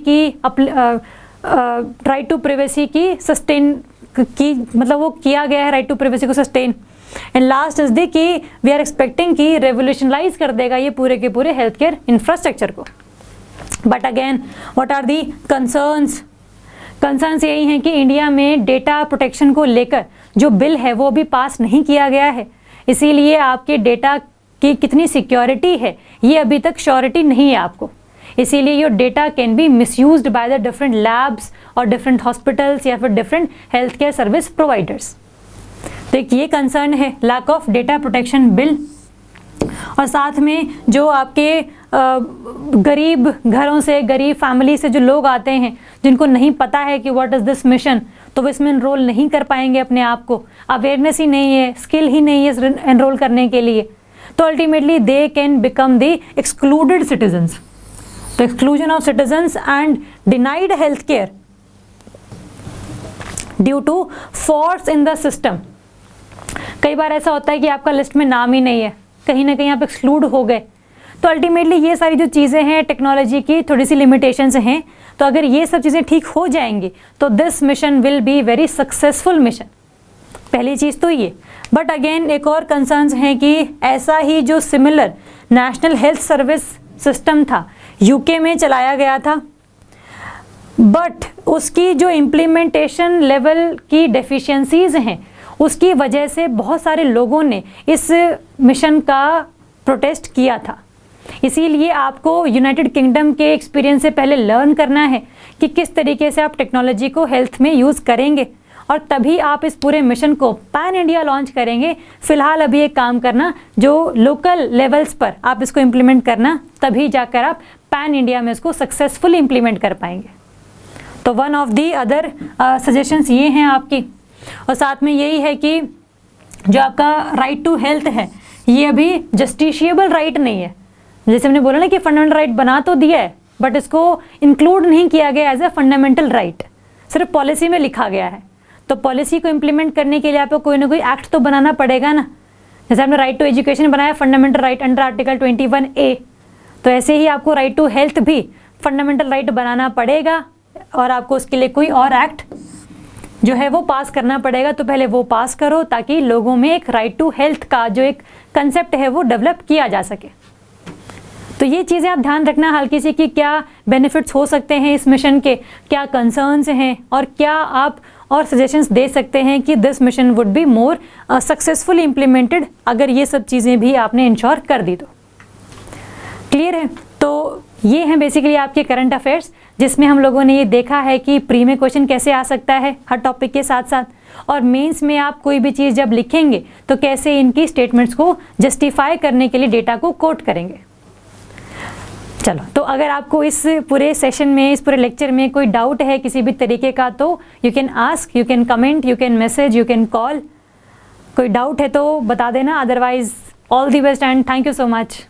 की सस्टेन की, मतलब वो किया गया है राइट टू प्रिवेसी को sustain. And last is the कि वी आर एक्सपेक्टिंग कि रेवोल्यूशनलाइज कर देगा ये पूरे के पूरे हेल्थ केयर इंफ्रास्ट्रक्चर को। But again what are the concerns यही हैं कि इंडिया में डेटा प्रोटेक्शन को लेकर जो बिल है वो अभी पास नहीं किया गया है, इसीलिए आपके डेटा की कितनी सिक्योरिटी है ये अभी तक श्योरिटी नहीं है आपको। इसीलिए your data can be misused by the different labs और डिफरेंट हॉस्पिटल्स या फिर different health care service providers. तो एक ये कंसर्न है lack of data protection bill. और साथ में जो आपके गरीब घरों से, गरीब फैमिली से जो लोग आते हैं जिनको नहीं पता है कि व्हाट इज़ दिस मिशन, तो वो इसमें एनरोल नहीं कर पाएंगे अपने आप को, अवेयरनेस ही नहीं है, स्किल ही नहीं है एनरोल करने के लिए, तो ultimately they can become the excluded citizens. तो exclusion of citizens and denied health care due to faults in the system. कई बार ऐसा होता है कि आपका लिस्ट में नाम ही नहीं है, कहीं ना कहीं आप एक्सक्लूड हो गए। तो अल्टीमेटली ये सारी जो चीज़ें हैं टेक्नोलॉजी की थोड़ी सी लिमिटेशंस हैं, तो अगर ये सब चीज़ें ठीक हो जाएंगी तो this mission will be very successful mission. पहली चीज़ तो ये। बट अगेन एक और कंसर्न्स हैं कि ऐसा ही जो similar national health service system था यूके में चलाया गया था, बट उसकी जो इम्प्लीमेंटेशन लेवल की डेफिशिएंसीज हैं उसकी वजह से बहुत सारे लोगों ने इस मिशन का प्रोटेस्ट किया था। इसीलिए आपको यूनाइटेड किंगडम के एक्सपीरियंस से पहले लर्न करना है कि किस तरीके से आप टेक्नोलॉजी को हेल्थ में यूज़ करेंगे और तभी आप इस पूरे मिशन को पैन इंडिया लॉन्च करेंगे। फिलहाल अभी एक काम करना, जो लोकल लेवल्स पर आप इसको इम्प्लीमेंट करना, तभी जाकर आप पैन इंडिया में इसको सक्सेसफुली इम्प्लीमेंट कर पाएंगे। तो one of the other suggestions ये हैं आपकी। और साथ में यही है कि जो आपका राइट टू हेल्थ है, ये अभी जस्टिशिएबल राइट नहीं है। जैसे हमने बोला ना कि फंडामेंटल राइट बना तो दिया है, बट इसको इंक्लूड नहीं किया गया एज ए फंडामेंटल राइट, सिर्फ पॉलिसी में लिखा गया है। तो पॉलिसी को इम्प्लीमेंट करने के लिए आपको कोई ना कोई एक्ट तो बनाना पड़ेगा ना। जैसे आपने राइट टू एजुकेशन बनाया fundamental right under article 21A, तो ऐसे ही आपको राइट टू हेल्थ भी फंडामेंटल राइट बनाना पड़ेगा और आपको उसके लिए कोई और एक्ट जो है वो पास करना पड़ेगा। तो पहले वो पास करो ताकि लोगों में एक राइट टू हेल्थ का जो एक कंसेप्ट है वो डेवलप किया जा सके। तो ये चीज़ें आप ध्यान रखना हल्की सी कि क्या बेनिफिट्स हो सकते हैं इस मिशन के, क्या कंसर्न्स हैं और क्या आप और सजेशंस दे सकते हैं कि this mission would be more successfully implemented अगर ये सब चीज़ें भी आपने इंश्योर कर दी तो। क्लियर है? तो ये हैं बेसिकली आपके करंट अफेयर्स, जिसमें हम लोगों ने ये देखा है कि प्री में क्वेश्चन कैसे आ सकता है हर टॉपिक के साथ साथ, और मेंस में आप कोई भी चीज़ जब लिखेंगे तो कैसे इनकी स्टेटमेंट्स को जस्टिफाई करने के लिए डेटा को कोट करेंगे। चलो, तो अगर आपको इस पूरे सेशन में, इस पूरे लेक्चर में कोई डाउट है किसी भी तरीके का, तो you can ask, you can comment, you can message, you can call. कोई डाउट है तो बता देना, otherwise all the best and thank you so much.